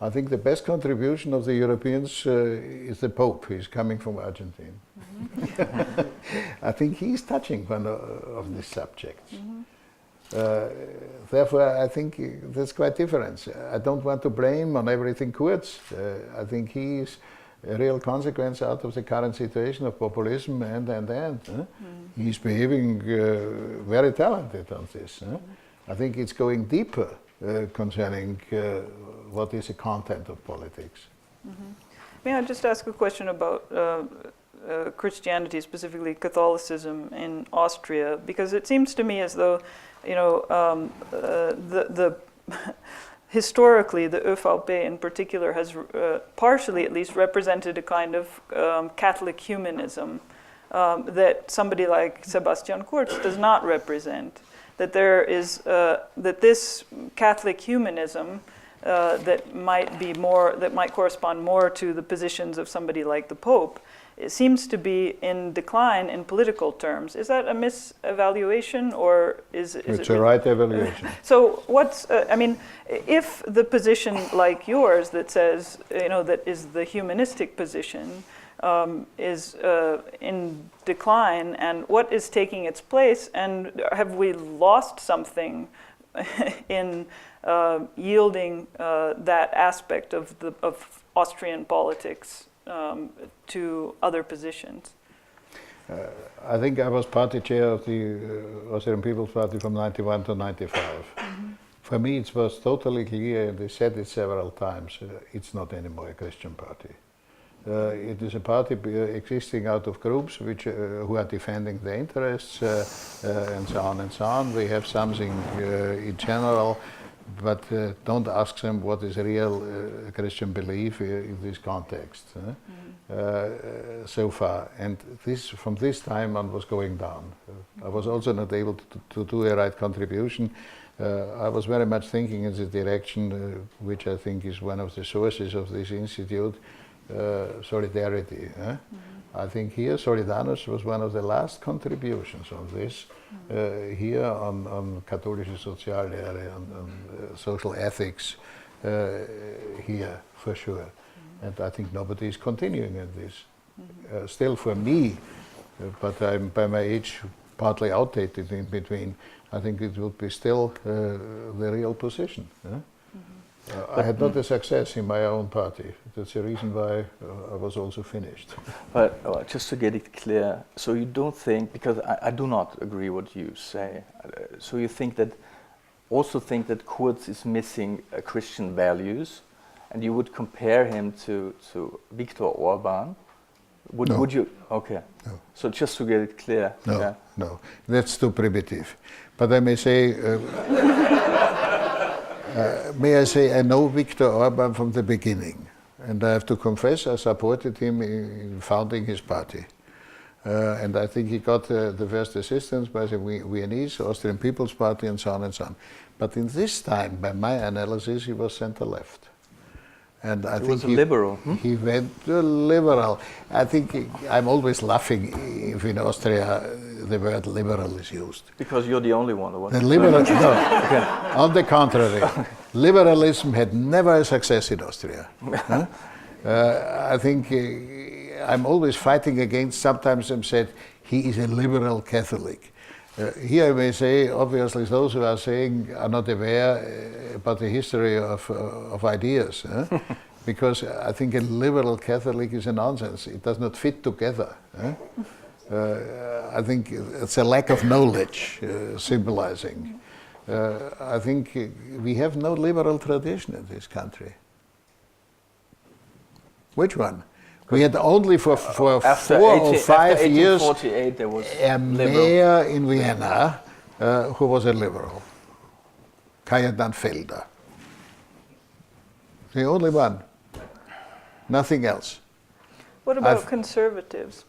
S3: I think the best contribution of the Europeans is the Pope. He's coming from Argentina. I think he's touching one of these subjects. Therefore, I think that's quite different. I don't want to blame on everything Kurz. I think he is a real consequence out of the current situation of populism and. He's behaving very talented on this. I think it's going deeper concerning what is the content of politics.
S4: May I just ask a question about Christianity, specifically Catholicism in Austria? Because it seems to me as though, the historically, the ÖVP in particular has partially at least represented a kind of Catholic humanism that somebody like Sebastian Kurz does not represent. That there is that this Catholic humanism that might correspond more to the positions of somebody like the Pope, it seems to be in decline in political terms. Is that a misevaluation, or is it?
S3: It's a right evaluation.
S4: So what's, if the position like yours that says, that is the humanistic position, is in decline, and what is taking its place, and have we lost something in yielding that aspect of Austrian politics to other positions?
S3: I think I was party chair of the Austrian People's Party from 91 to 95. For me, it was totally clear, and they said it several times, it's not anymore a Christian party. It is a party existing out of groups which who are defending the interests and so on and so on. We have something in general, but don't ask them what is real Christian belief in this context. So far, and this from this time on was going down. I was also not able to do a right contribution. I was very much thinking in the direction which I think is one of the sources of this institute. Solidarity. I think here Solidarność was one of the last contributions on this, here on Katholische Soziallehre, on social ethics, here for sure. And I think nobody is continuing in this. Still for me, but I'm by my age partly outdated in between, I think it would be still the real position. I had not a success in my own party. That's the reason why I was also finished.
S2: But just to get it clear, so you don't think, because I do not agree what you say, so you think that Kurz is missing Christian values, and you would compare him to Viktor Orban? Would you? Okay.
S3: No.
S2: So just to get it clear.
S3: No, that's too primitive. But I may say, I know Viktor Orban from the beginning, and I have to confess I supported him in founding his party. And I think he got the first assistance by the Viennese, Austrian People's Party, and so on and so on. But in this time, by my analysis, he was center-left. And I think
S2: was a liberal.
S3: He went liberal. I think I'm always laughing if in Austria the word liberal is used.
S2: Because you're the only one.
S3: The liberal, no. On the contrary, liberalism had never a success in Austria. I think I'm always fighting against. Sometimes I'm said he is a liberal Catholic. Here I may say, obviously, those who are saying are not aware about the history of ideas, because I think a liberal Catholic is a nonsense. It does not fit together. I think it's a lack of knowledge symbolizing. I think we have no liberal tradition in this country. Which one? We had only for 4 or 5 years
S2: there was
S3: a mayor in Vienna who was a liberal, Kajetan Felder. The only one, nothing else.
S4: What about conservatives?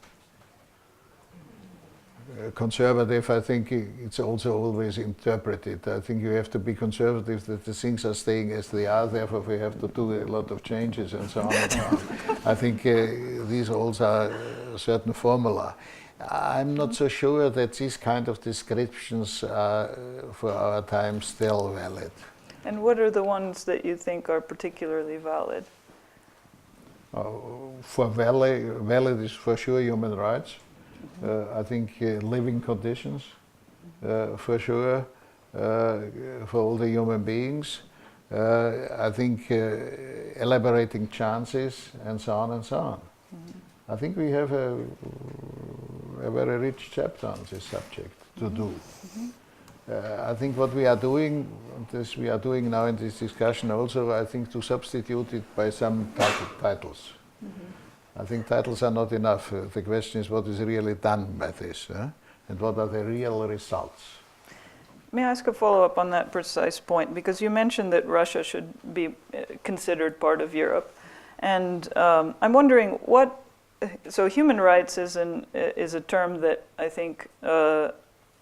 S3: Conservative, I think it's also always interpreted. I think you have to be conservative that the things are staying as they are, therefore we have to do a lot of changes and so on and so on. I think these also are a certain formula. I'm not so sure that these kind of descriptions are for our time still valid.
S4: And what are the ones that you think are particularly valid?
S3: For valid is for sure human rights. I think living conditions, for sure. for all the human beings. I think elaborating chances and so on and so on. I think we have a very rich chapter on this subject to do. I think what we are doing, this we are doing now in this discussion also, I think to substitute it by some titles. I think titles are not enough. The question is what is really done by this, and what are the real results.
S4: May I ask a follow-up on that precise point? Because you mentioned that Russia should be considered part of Europe. And I'm wondering so human rights is a term that I think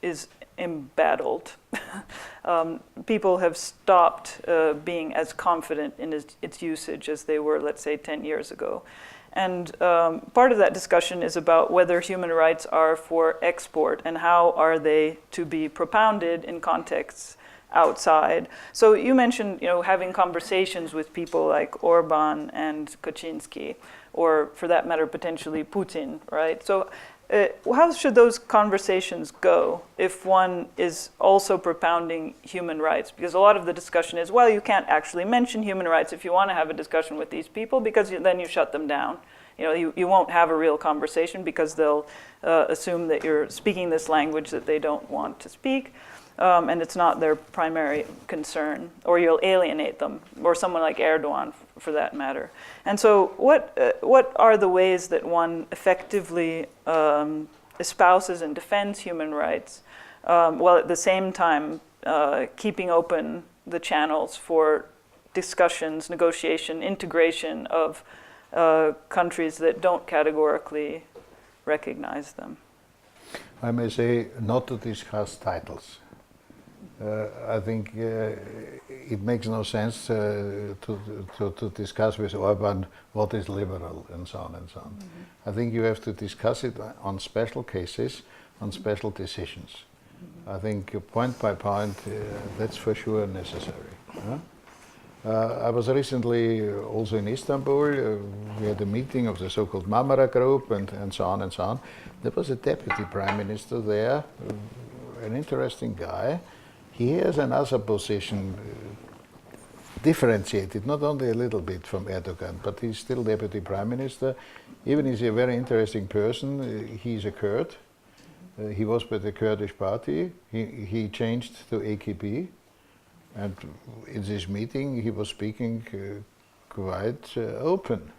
S4: is embattled. People have stopped being as confident in its usage as they were, let's say, 10 years ago. And part of that discussion is about whether human rights are for export and how are they to be propounded in contexts outside. So you mentioned, having conversations with people like Orban and Kaczynski, or for that matter, potentially Putin, right? So how should those conversations go if one is also propounding human rights? Because a lot of the discussion is, well, you can't actually mention human rights if you want to have a discussion with these people, because then you shut them down. You won't have a real conversation because they'll assume that you're speaking this language that they don't want to speak, and it's not their primary concern, or you'll alienate them, or someone like Erdogan for that matter. And so what are the ways that one effectively espouses and defends human rights, while at the same time keeping open the channels for discussions, negotiation, integration of countries that don't categorically recognize them?
S3: I may say not to discuss titles. I think it makes no sense to discuss with Orban what is liberal and so on and so on. I think you have to discuss it on special cases, on special decisions. I think point by point, that's for sure necessary. I was recently also in Istanbul. We had a meeting of the so-called Marmara Group and so on and so on. There was a deputy prime minister there, an interesting guy. He has another position, differentiated, not only a little bit from Erdogan, but he's still deputy prime minister. Even he's a very interesting person. He's a Kurd. He was with the Kurdish party. He changed to AKP. And in this meeting, he was speaking quite open.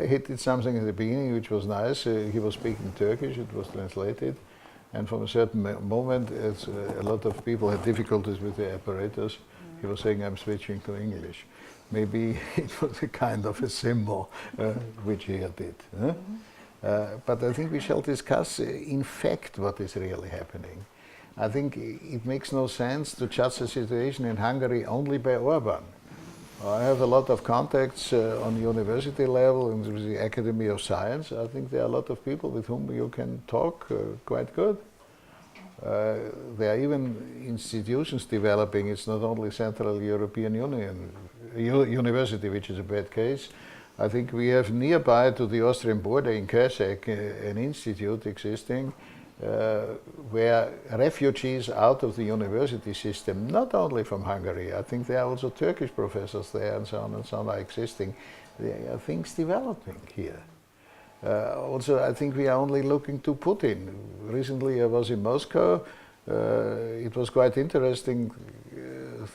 S3: He did something at the beginning which was nice. He was speaking Turkish, it was translated. And from a certain moment, as a lot of people had difficulties with the apparatus, he was saying, I'm switching to English. Maybe it was a kind of a symbol which he did. But I think we shall discuss, in fact, what is really happening. I think it makes no sense to judge the situation in Hungary only by Orban. I have a lot of contacts on university level and with the Academy of Science. I think there are a lot of people with whom you can talk quite good. There are even institutions developing. It's not only Central European Union University, which is a bad case. I think we have nearby to the Austrian border in Kőszeg an institute existing where refugees out of the university system, not only from Hungary, I think there are also Turkish professors there and so on are existing. There are things developing here. Also, I think we are only looking to Putin. Recently I was in Moscow. It was quite interesting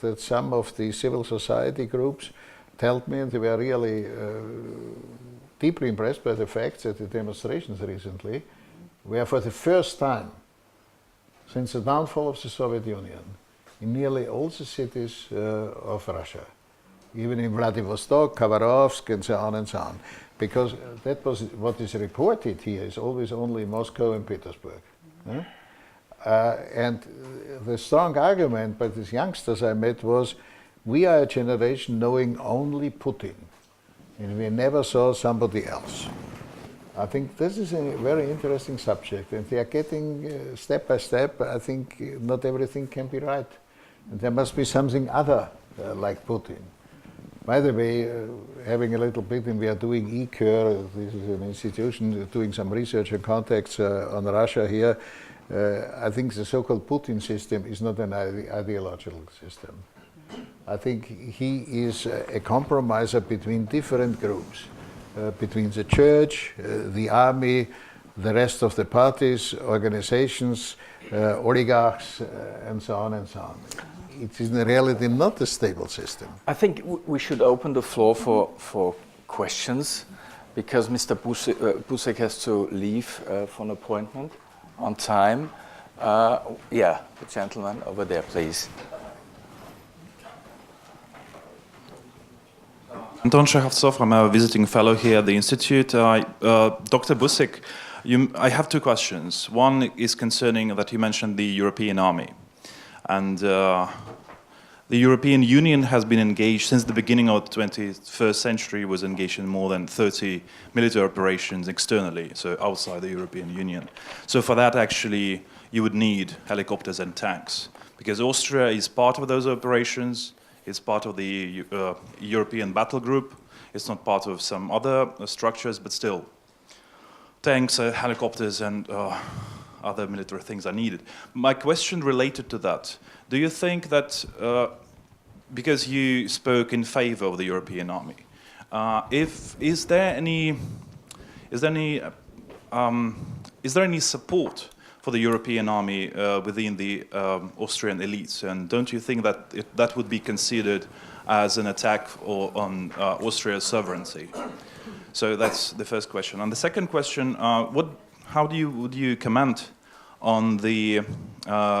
S3: that some of the civil society groups told me, and they were really deeply impressed by the fact that the demonstrations recently where for the first time since the downfall of the Soviet Union, in nearly all the cities of Russia, even in Vladivostok, Khabarovsk, and so on, because that was what is reported here is always only Moscow and Petersburg. And the strong argument by these youngsters I met was, we are a generation knowing only Putin, and we never saw somebody else. I think this is a very interesting subject, and they are getting step by step. I think not everything can be right, and there must be something other like Putin. By the way, having a little bit, and we are doing eCur, this is an institution doing some research and contacts on Russia here, I think the so-called Putin system is not an ideological system. I think he is a compromiser between different groups, between the church, the army, the rest of the parties, organizations, oligarchs, and so on and so on. It is in reality not a stable system.
S2: I think we should open the floor for questions, because Mr. Busek has to leave for an appointment on time. Yeah, the gentleman over there, please.
S5: Anton Shekhovtsov, I'm a visiting fellow here at the Institute. Dr. Busek, I have two questions. One is concerning that you mentioned the European army. And the European Union has been engaged since the beginning of the 21st century, was engaged in more than 30 military operations externally, so outside the European Union. So for that, actually, you would need helicopters and tanks, because Austria is part of those operations. It's part of the European battle group. It's not part of some other structures, but still, tanks, helicopters, and other military things are needed. My question related to that: do you think that, because you spoke in favor of the European army, is there any support for the European army within the Austrian elites? And don't you think that that would be considered as an attack on Austria's sovereignty? So that's the first question. And the second question, would you comment on the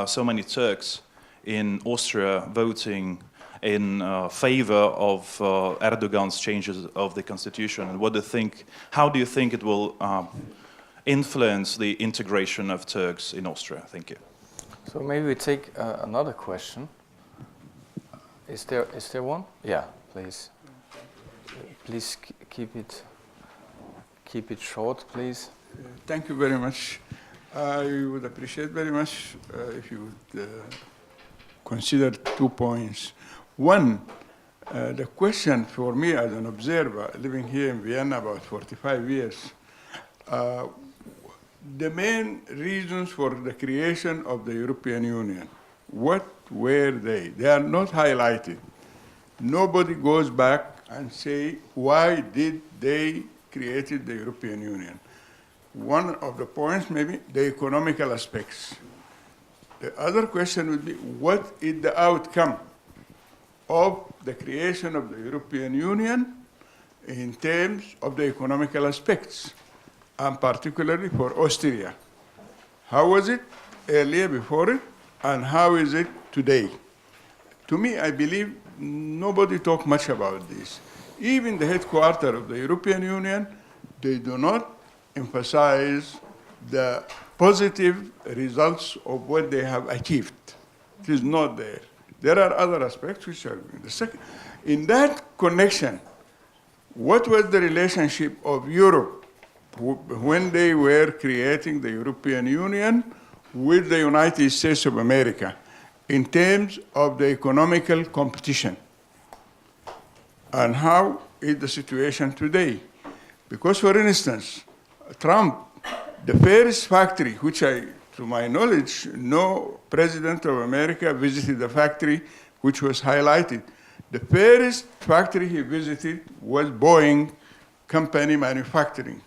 S5: so many Turks in Austria voting in favor of Erdogan's changes of the constitution? And how do you think it will influence the integration of Turks in Austria? Thank you.
S2: So maybe we take another question. Is there one? Yeah, please. Please keep it short, please.
S6: Thank you very much. I would appreciate very much if you would consider 2 points. One, the question for me as an observer living here in Vienna about 45 years, the main reasons for the creation of the European Union, what were they? They are not highlighted. Nobody goes back and say, why did they created the European Union? One of the points maybe the economical aspects. The other question would be, what is the outcome of the creation of the European Union in terms of the economical aspects, and particularly for Austria? How was it earlier, before it, and how is it today? To me, I believe nobody talked much about this. Even the headquarters of the European Union, they do not emphasize the positive results of what they have achieved. It is not there. There are other aspects which are the second. In that connection, what was the relationship of Europe when they were creating the European Union with the United States of America in terms of the economical competition? And how is the situation today? Because, for instance, Trump, the first factory, which to my knowledge, no president of America visited the factory which was highlighted. The first factory he visited was Boeing company manufacturing.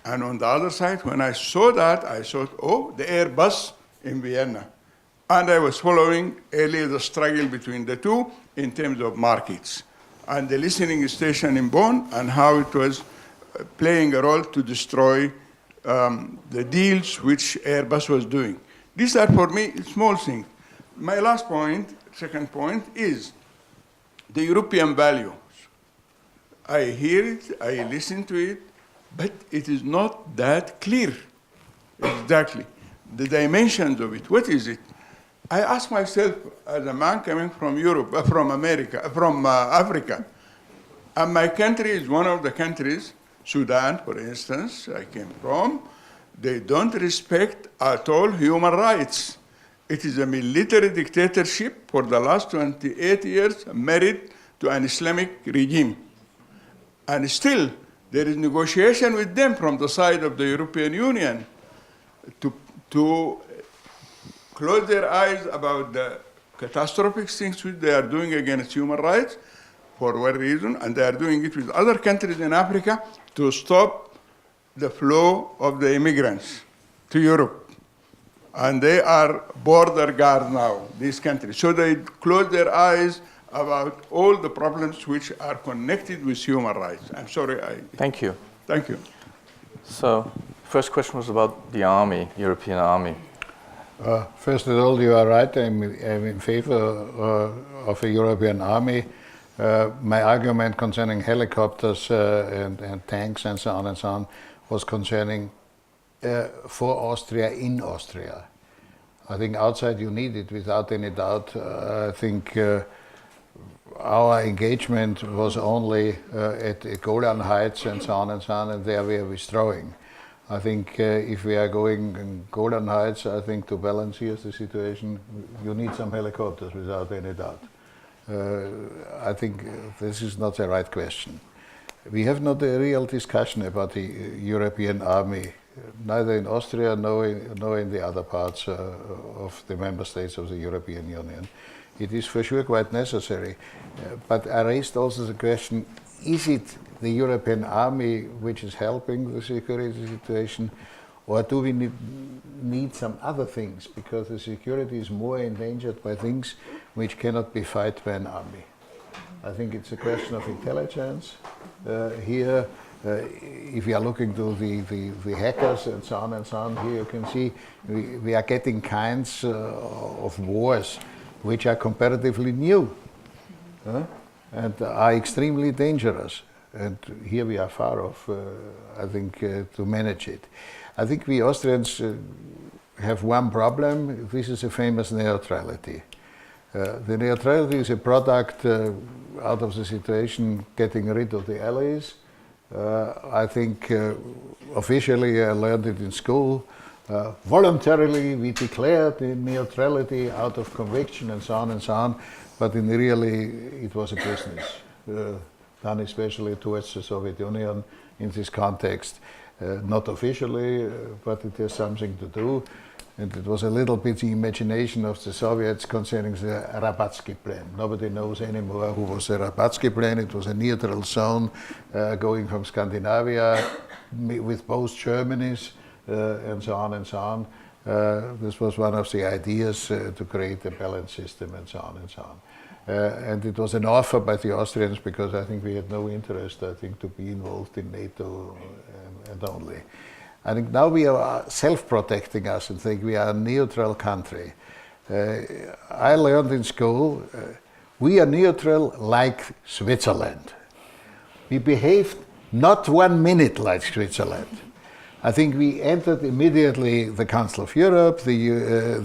S6: And on the other side, when I saw that, I thought, oh, the Airbus in Vienna. And I was following earlier the struggle between the two in terms of markets. And the listening station in Bonn, and how it was playing a role to destroy the deals which Airbus was doing. These are, for me, small things. My last point, second point, is the European values. I hear it, I listen to it, but it is not that clear exactly. The dimensions of it, what is it? I ask myself, as a man coming from Europe, from America, from Africa, and my country is one of the countries, Sudan, for instance, I came from, they don't respect at all human rights. It is a military dictatorship for the last 28 years, married to an Islamic regime. And still, there is negotiation with them from the side of the European Union to close their eyes about the catastrophic things which they are doing against human rights for one reason, and they are doing it with other countries in Africa to stop the flow of the immigrants to Europe. And they are border guard now, these countries. So they close their eyes about all the problems which are connected with human rights. I'm sorry.
S2: Thank you.
S6: Thank you.
S2: So, first question was about the army, European army.
S3: First of all, you are right. I'm in favor of a European army. My argument concerning helicopters and tanks and so on was concerning for Austria in Austria. I think outside you need it without any doubt. I think our engagement was only at the Golan Heights and so on, and there we are withdrawing. I think if we are going in Golan Heights, I think to balance here the situation, you need some helicopters without any doubt. I think this is not the right question. We have not a real discussion about the European army, neither in Austria nor in the other parts of the member states of the European Union. It is for sure quite necessary. But I raised also the question, is it the European army which is helping the security situation, or do we need some other things? Because the security is more endangered by things which cannot be fought by an army. I think it's a question of intelligence. Here, if we are looking to the hackers and so on, here you can see we are getting kinds of wars which are comparatively new and are extremely dangerous. And here we are far off, I think, to manage it. I think we Austrians have one problem. This is a famous neutrality. The neutrality is a product out of the situation getting rid of the allies. I think officially I learned it in school. Voluntarily we declared the neutrality out of conviction and so on, but in really it was a business done especially towards the Soviet Union in this context. Not officially, but it has something to do. And it was a little bit the imagination of the Soviets concerning the Rabatsky Plan. Nobody knows anymore who was the Rabatsky Plan. It was a neutral zone going from Scandinavia with both Germanys and so on. This was one of the ideas to create a balanced system and so on. And it was an offer by the Austrians because I think we had no interest, I think, to be involved in NATO and only. I think now we are self-protecting us and think we are a neutral country. I learned in school, we are neutral like Switzerland. We behaved not 1 minute like Switzerland. I think we entered immediately the Council of Europe, the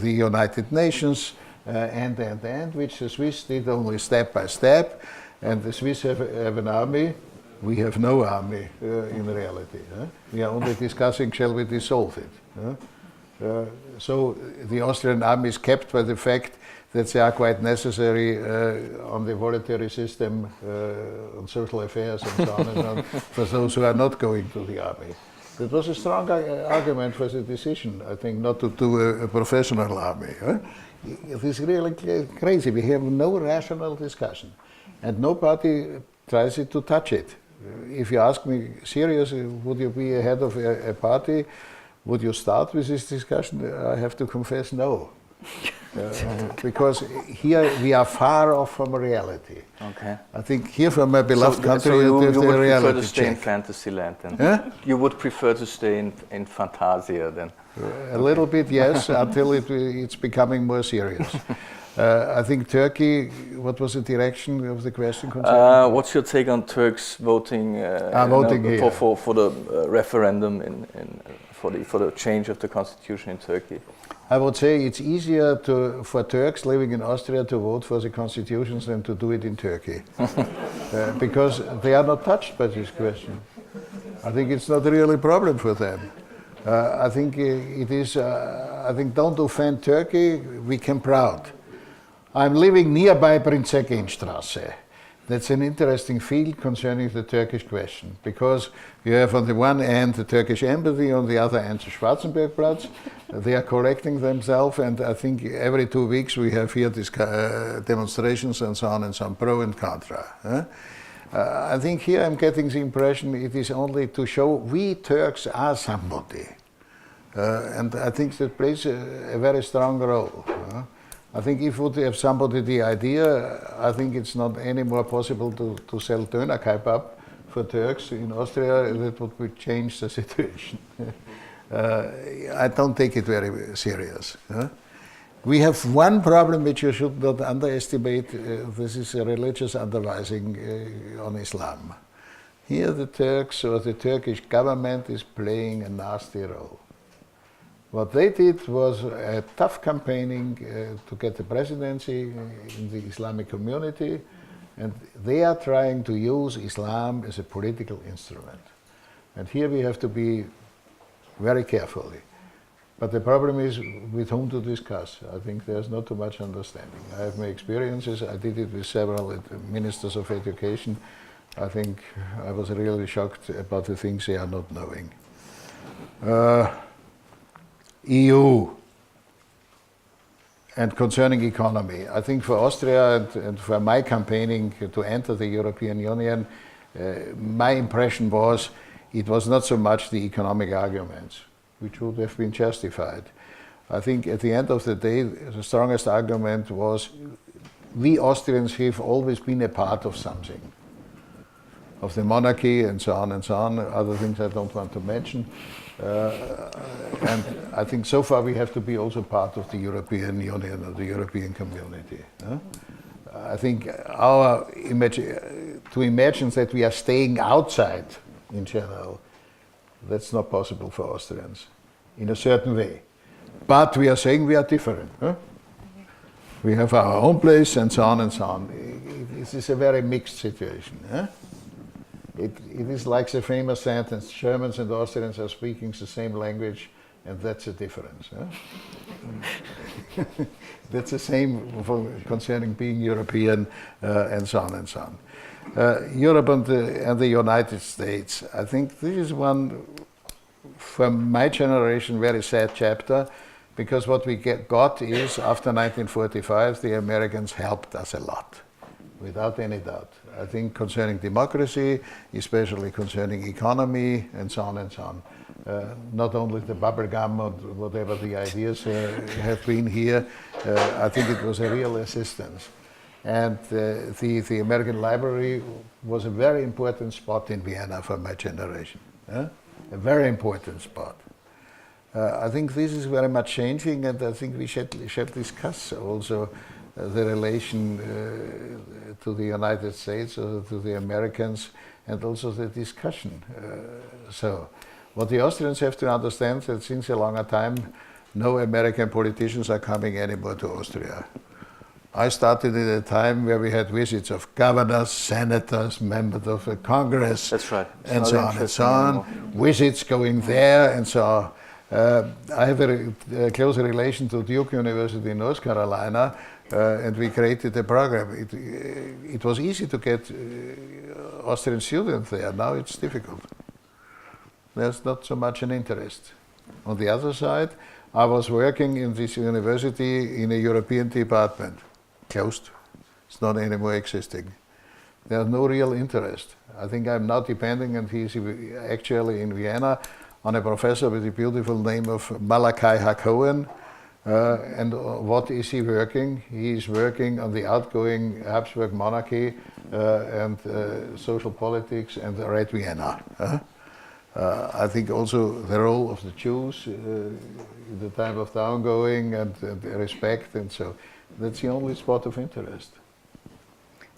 S3: United Nations, and, which the Swiss did only step by step. And the Swiss have an army. We have no army in reality. We are only discussing, shall we dissolve it? So the Austrian army is kept by the fact that they are quite necessary on the voluntary system, on social affairs and so on, for those who are not going to the army. That was a strong argument for the decision, I think, not to do a professional army. It is really crazy. We have no rational discussion, and nobody tries to touch it. If you ask me seriously, would you be head of a party? Would you start with this discussion? I have to confess, no. Because here we are far off from reality.
S2: Okay.
S3: I think here from my beloved country,
S2: so you
S3: there's
S2: would
S3: the reality
S2: prefer to stay in
S3: check.
S2: fantasy land then? You would prefer to stay in Fantasia then?
S3: A little bit, yes, until it's becoming more serious. I think Turkey, what was the direction of the question concerning?
S2: What's your take on Turks voting,
S3: voting
S2: for the referendum for the change of the constitution in Turkey?
S3: I would say it's easier for Turks living in Austria to vote for the constitutions than to do it in Turkey. Because they are not touched by this question. I think it's not really a problem for them. I think it is, I think don't offend Turkey, we can proud. I'm living nearby Prinzregenstraße. That's an interesting field concerning the Turkish question, because you have on the one hand the Turkish embassy, on the other hand the Schwarzenbergplatz. They are correcting themselves, and I think every 2 weeks we have here these demonstrations and so on, pro and contra. I think here I'm getting the impression it is only to show we Turks are somebody. And I think that plays a very strong role. I think if would have somebody the idea, I think it's not any more possible to sell Döner kebab for Turks in Austria. That would change the situation. I don't take it very serious. We have one problem which you should not underestimate. This is a religious undervising on Islam. Here the Turks or the Turkish government is playing a nasty role. What they did was a tough campaigning to get the presidency in the Islamic community, and they are trying to use Islam as a political instrument. And here we have to be very carefully. But the problem is with whom to discuss. I think there's not too much understanding. I have my experiences. I did it with several ministers of education. I think I was really shocked about the things they are not knowing. EU and concerning economy. I think for Austria and for my campaigning to enter the European Union, my impression was it was not so much the economic arguments, which would have been justified. I think at the end of the day, the strongest argument was we Austrians have always been a part of something, of the monarchy and so on, other things I don't want to mention. And I think so far we have to be also part of the European Union or the European community. I think to imagine that we are staying outside in general, that's not possible for Austrians in a certain way. But we are saying we are different. We have our own place and so on. It is a very mixed situation. It is like the famous sentence, Germans and Austrians are speaking the same language, and that's a difference. That's the same concerning being European and so on. Europe and the United States, I think this is one, for my generation, very sad chapter, because what we got is, after 1945, the Americans helped us a lot, without any doubt. I think concerning democracy, especially concerning economy, and so on. Not only the bubble gum or whatever the ideas have been here, I think it was a real assistance. And the American Library was a very important spot in Vienna for my generation. A very important spot. I think this is very much changing, and I think we should discuss also the relation to the United States or to the Americans, and also the discussion. So what the Austrians have to understand that since a longer time, no American politicians are coming anymore to Austria. I started at a time where we had visits of governors, senators, members of the Congress,
S2: that's right.
S3: and so on, visits going there, and so on. I have a close relation to Duke University in North Carolina, and we created a program. It was easy to get Austrian students there. Now it's difficult. There's not so much an interest. On the other side, I was working in this university in a European department. Closed. It's not anymore existing. There's no real interest. I think I'm now depending, and he's actually in Vienna, on a professor with the beautiful name of Malachi Hacohen. And what is he working? He is working on the outgoing Habsburg monarchy and social politics and the Red Vienna. I think also the role of the Jews in the time of downgoing and respect, and so that's the only spot of interest.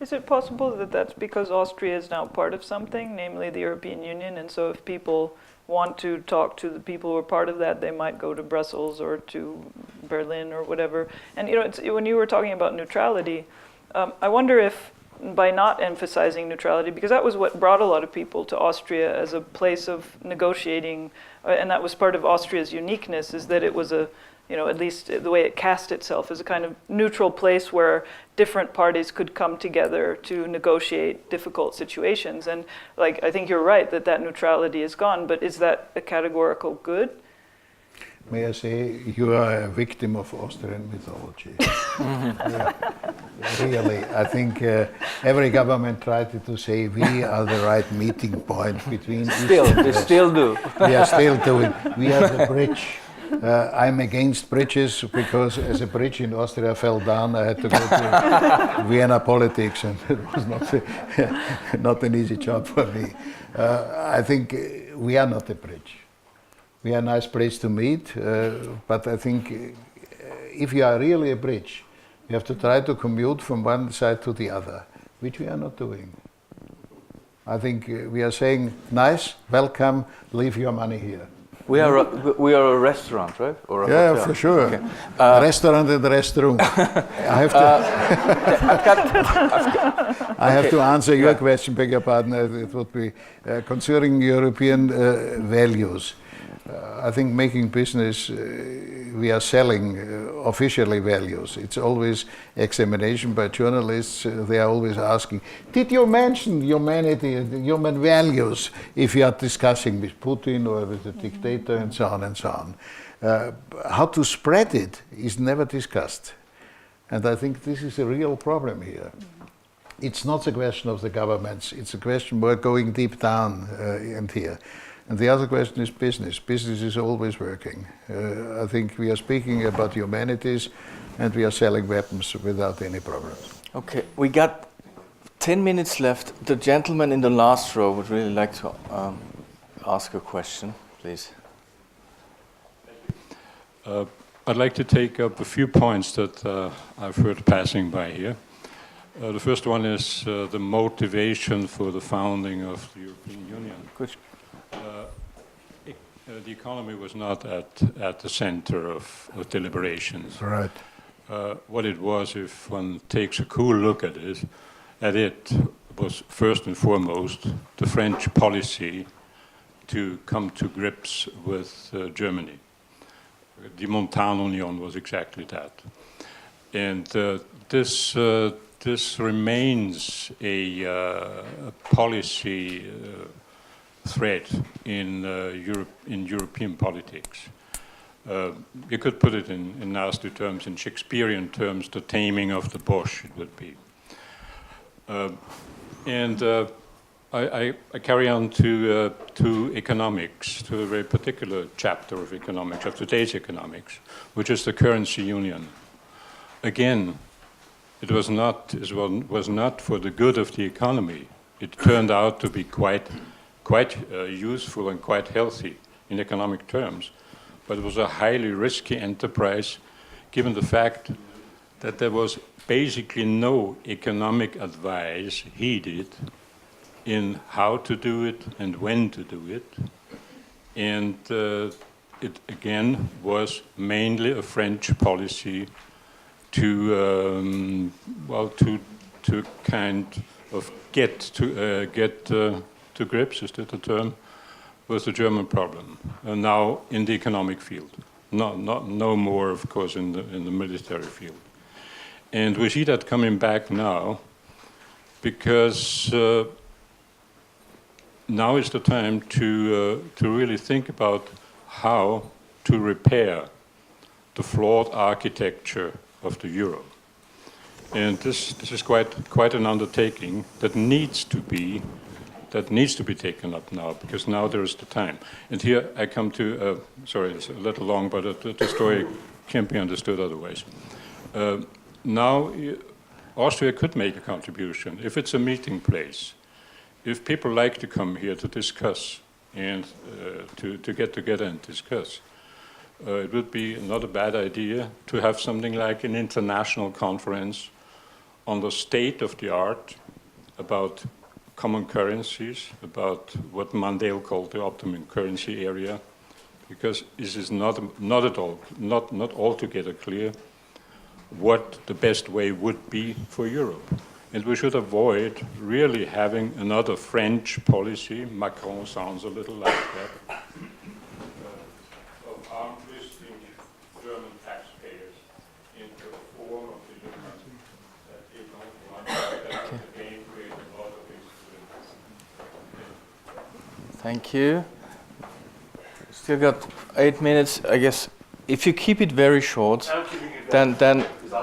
S4: Is it possible that that's because Austria is now part of something, namely the European Union, and so if people want to talk to the people who are part of that, they might go to Brussels or to Berlin or whatever? And when you were talking about neutrality, I wonder if by not emphasizing neutrality, because that was what brought a lot of people to Austria as a place of negotiating, and that was part of Austria's uniqueness, is that it was a, at least the way it cast itself as a kind of neutral place where different parties could come together to negotiate difficult situations. And I think you're right that neutrality is gone, but is that a categorical good?
S3: May I say, you are a victim of Austrian mythology. Yeah. Really, I think every government tried to say we are the right meeting point between
S2: They still do.
S3: We are still doing. We are the bridge. I'm against bridges because as a bridge in Austria fell down, I had to go to Vienna politics, and it was not an easy job for me. I think we are not a bridge. We are a nice place to meet, but I think if you are really a bridge, you have to try to commute from one side to the other, which we are not doing. I think we are saying, nice, welcome, leave your money here.
S2: We are a restaurant, right? Or a hotel?
S3: For sure.
S2: Okay.
S3: Restaurant and restroom. I have to answer your question, beg your pardon. It would be concerning European values. I think making business, we are selling officially values. It's always examination by journalists. They are always asking, did you mention humanity and human values if you are discussing with Putin or with the dictator and so on and so on? How to spread it is never discussed. And I think this is a real problem here. It's not a question of the governments. It's a question more going deep down and here. And the other question is business. Business is always working. I think we are speaking about humanities and we are selling weapons without any problems.
S2: Okay, we got 10 minutes left. The gentleman in the last row would really like to ask a question, please.
S7: I'd like to take up a few points that I've heard passing by here. The first one is the motivation for the founding of the European Union. The economy was not at the center of deliberations.
S3: Right.
S7: What it was, if one takes a cool look at it was first and foremost the French policy to come to grips with Germany. The Montanunion was exactly that. And this remains a policy thread in European politics. You could put it in nasty terms, in Shakespearean terms, the taming of the bush, it would be. I carry on to economics, to a very particular chapter of economics, of today's economics, which is the currency union. Again, it was not for the good of the economy. It turned out to be quite useful and quite healthy in economic terms, but it was a highly risky enterprise given the fact that there was basically no economic advice heeded in how to do it and when to do it. And it again was mainly a French policy to kind of get to grips, is that the term, with the German problem. And now in the economic field, no more, of course, in the military field. And we see that coming back now, because now is the time to really think about how to repair the flawed architecture of the euro. And this is quite an undertaking that needs to be taken up now, because now there is the time. And here I come to, sorry, it's a little long, but the story can't be understood otherwise. Now, Austria could make a contribution if it's a meeting place. If people like to come here to discuss and to get together and discuss, it would be not a bad idea to have something like an international conference on the state of the art about common currencies, about what Mandel called the optimum currency area, because this is not altogether clear what the best way would be for Europe. And we should avoid really having another French policy. Macron sounds a little like that. Of arm twisting German taxpayers into a form of deliverance that they don't want to again create a lot of instability.
S2: Thank you. Still got 8 minutes. I guess if you keep it very short, then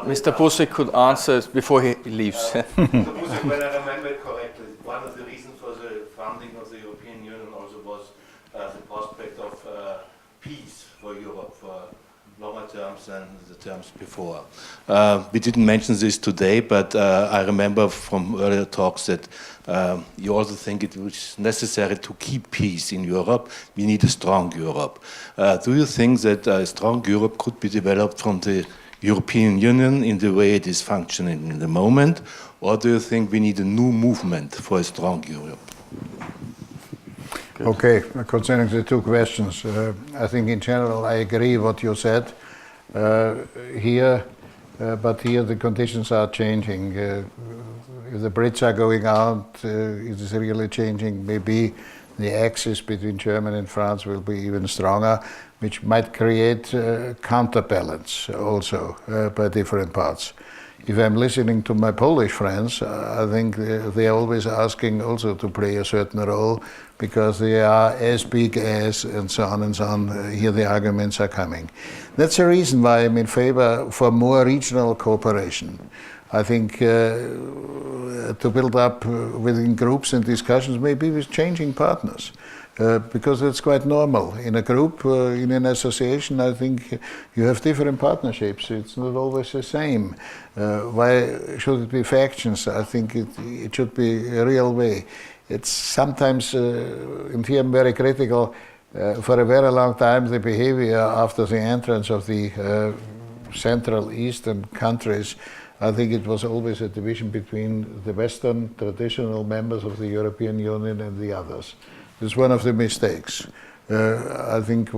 S2: Mr. Busek could answer before he leaves.
S8: Mr. Busek, when I remember correctly, one of the reasons for the founding of the European Union also was the prospect of peace for Europe for longer terms than the terms before. We didn't mention this today, but I remember from earlier talks that you also think it was necessary to keep peace in Europe. We need a strong Europe. Do you think that a strong Europe could be developed from the European Union in the way it is functioning in the moment, or do you think we need a new movement for a strong Europe?
S2: Good.
S3: Okay, concerning the two questions, I think in general I agree what you said here, but here the conditions are changing. If the Brits are going out, it is really changing. Maybe the axis between Germany and France will be even stronger, which might create counterbalance also by different parts. If I'm listening to my Polish friends, I think they are always asking also to play a certain role because they are as big as, and so on and so on. Here the arguments are coming. That's the reason why I'm in favor for more regional cooperation. I think to build up within groups and discussions, maybe with changing partners. Because it's quite normal. In a group, in an association, I think you have different partnerships. It's not always the same. Why should it be factions? I think it should be a real way. It's sometimes, and here I'm very critical, for a very long time the behavior after the entrance of the Central Eastern countries, I think it was always a division between the Western traditional members of the European Union and the others. It's one of the mistakes. I think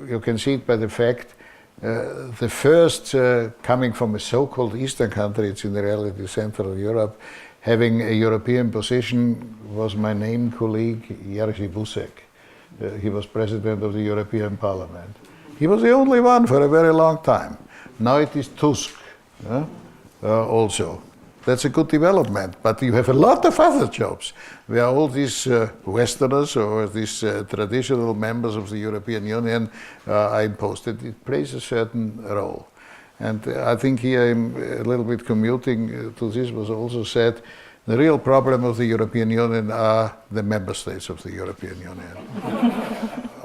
S3: you can see it by the fact the first coming from a so-called Eastern country, it's in reality Central Europe, having a European position was my named colleague Erhard Busek. He was president of the European Parliament. He was the only one for a very long time. Now it is Tusk also. That's a good development, but you have a lot of other jobs where all these Westerners or these traditional members of the European Union are imposed. It plays a certain role. And I think here I'm a little bit commuting to this was also said, the real problem of the European Union are the member states of the European Union.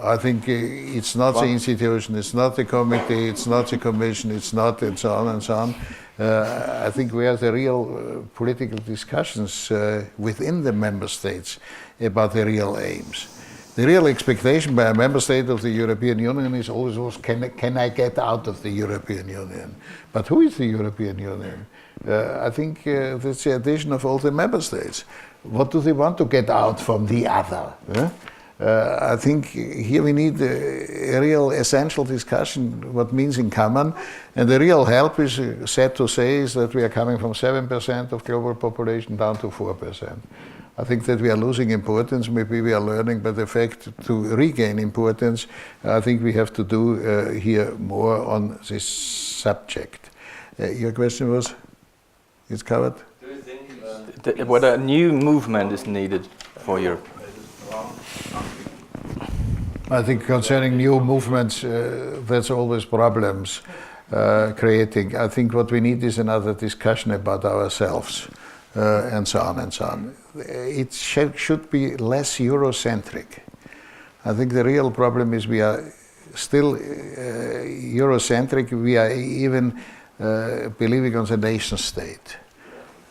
S3: I think it's not the institution, it's not the committee, it's not the commission, it's not and so on and so on. I think we have the real political discussions within the member states about the real aims. The real expectation by a member state of the European Union is always, can I get out of the European Union? But who is the European Union? I think that's the addition of all the member states. What do they want to get out from the other? I think here we need a real essential discussion what means in common, and the real help is sad to say is that we are coming from 7% of global population down to 4%. I think that we are losing importance. Maybe we are learning by the fact to regain importance. I think we have to do here more on this subject. Your question was, it's covered?
S2: Do you think whether a new movement is needed for Europe?
S3: I think concerning new movements, there's always problems creating. I think what we need is another discussion about ourselves and so on and so on. It should be less Eurocentric. I think the real problem is we are still Eurocentric. We are even believing on the nation state.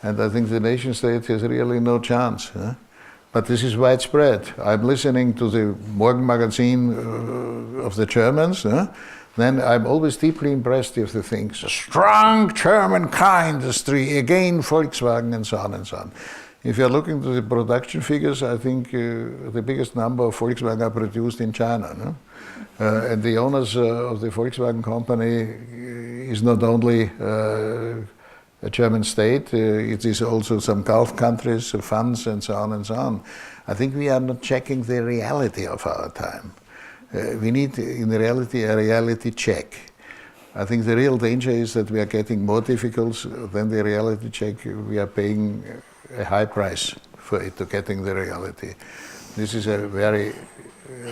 S3: And I think the nation state has really no chance. But this is widespread. I'm listening to the Morgen magazine of the Germans. Then I'm always deeply impressed with the things. A strong German car industry, again Volkswagen, and so on and so on. If you're looking to the production figures, I think the biggest number of Volkswagen are produced in China. And the owners of the Volkswagen company is not only a German state. It is also some Gulf countries, funds, and so on and so on. I think we are not checking the reality of our time. We need, in reality, a reality check. I think the real danger is that we are getting more difficult than the reality check. We are paying a high price for it, to getting the reality. This is a very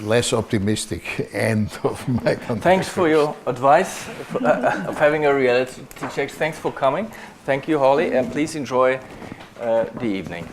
S3: less optimistic end of my contribution.
S2: Thanks for your advice of having a reality check. Thanks for coming. Thank you, Holly, and please enjoy the evening.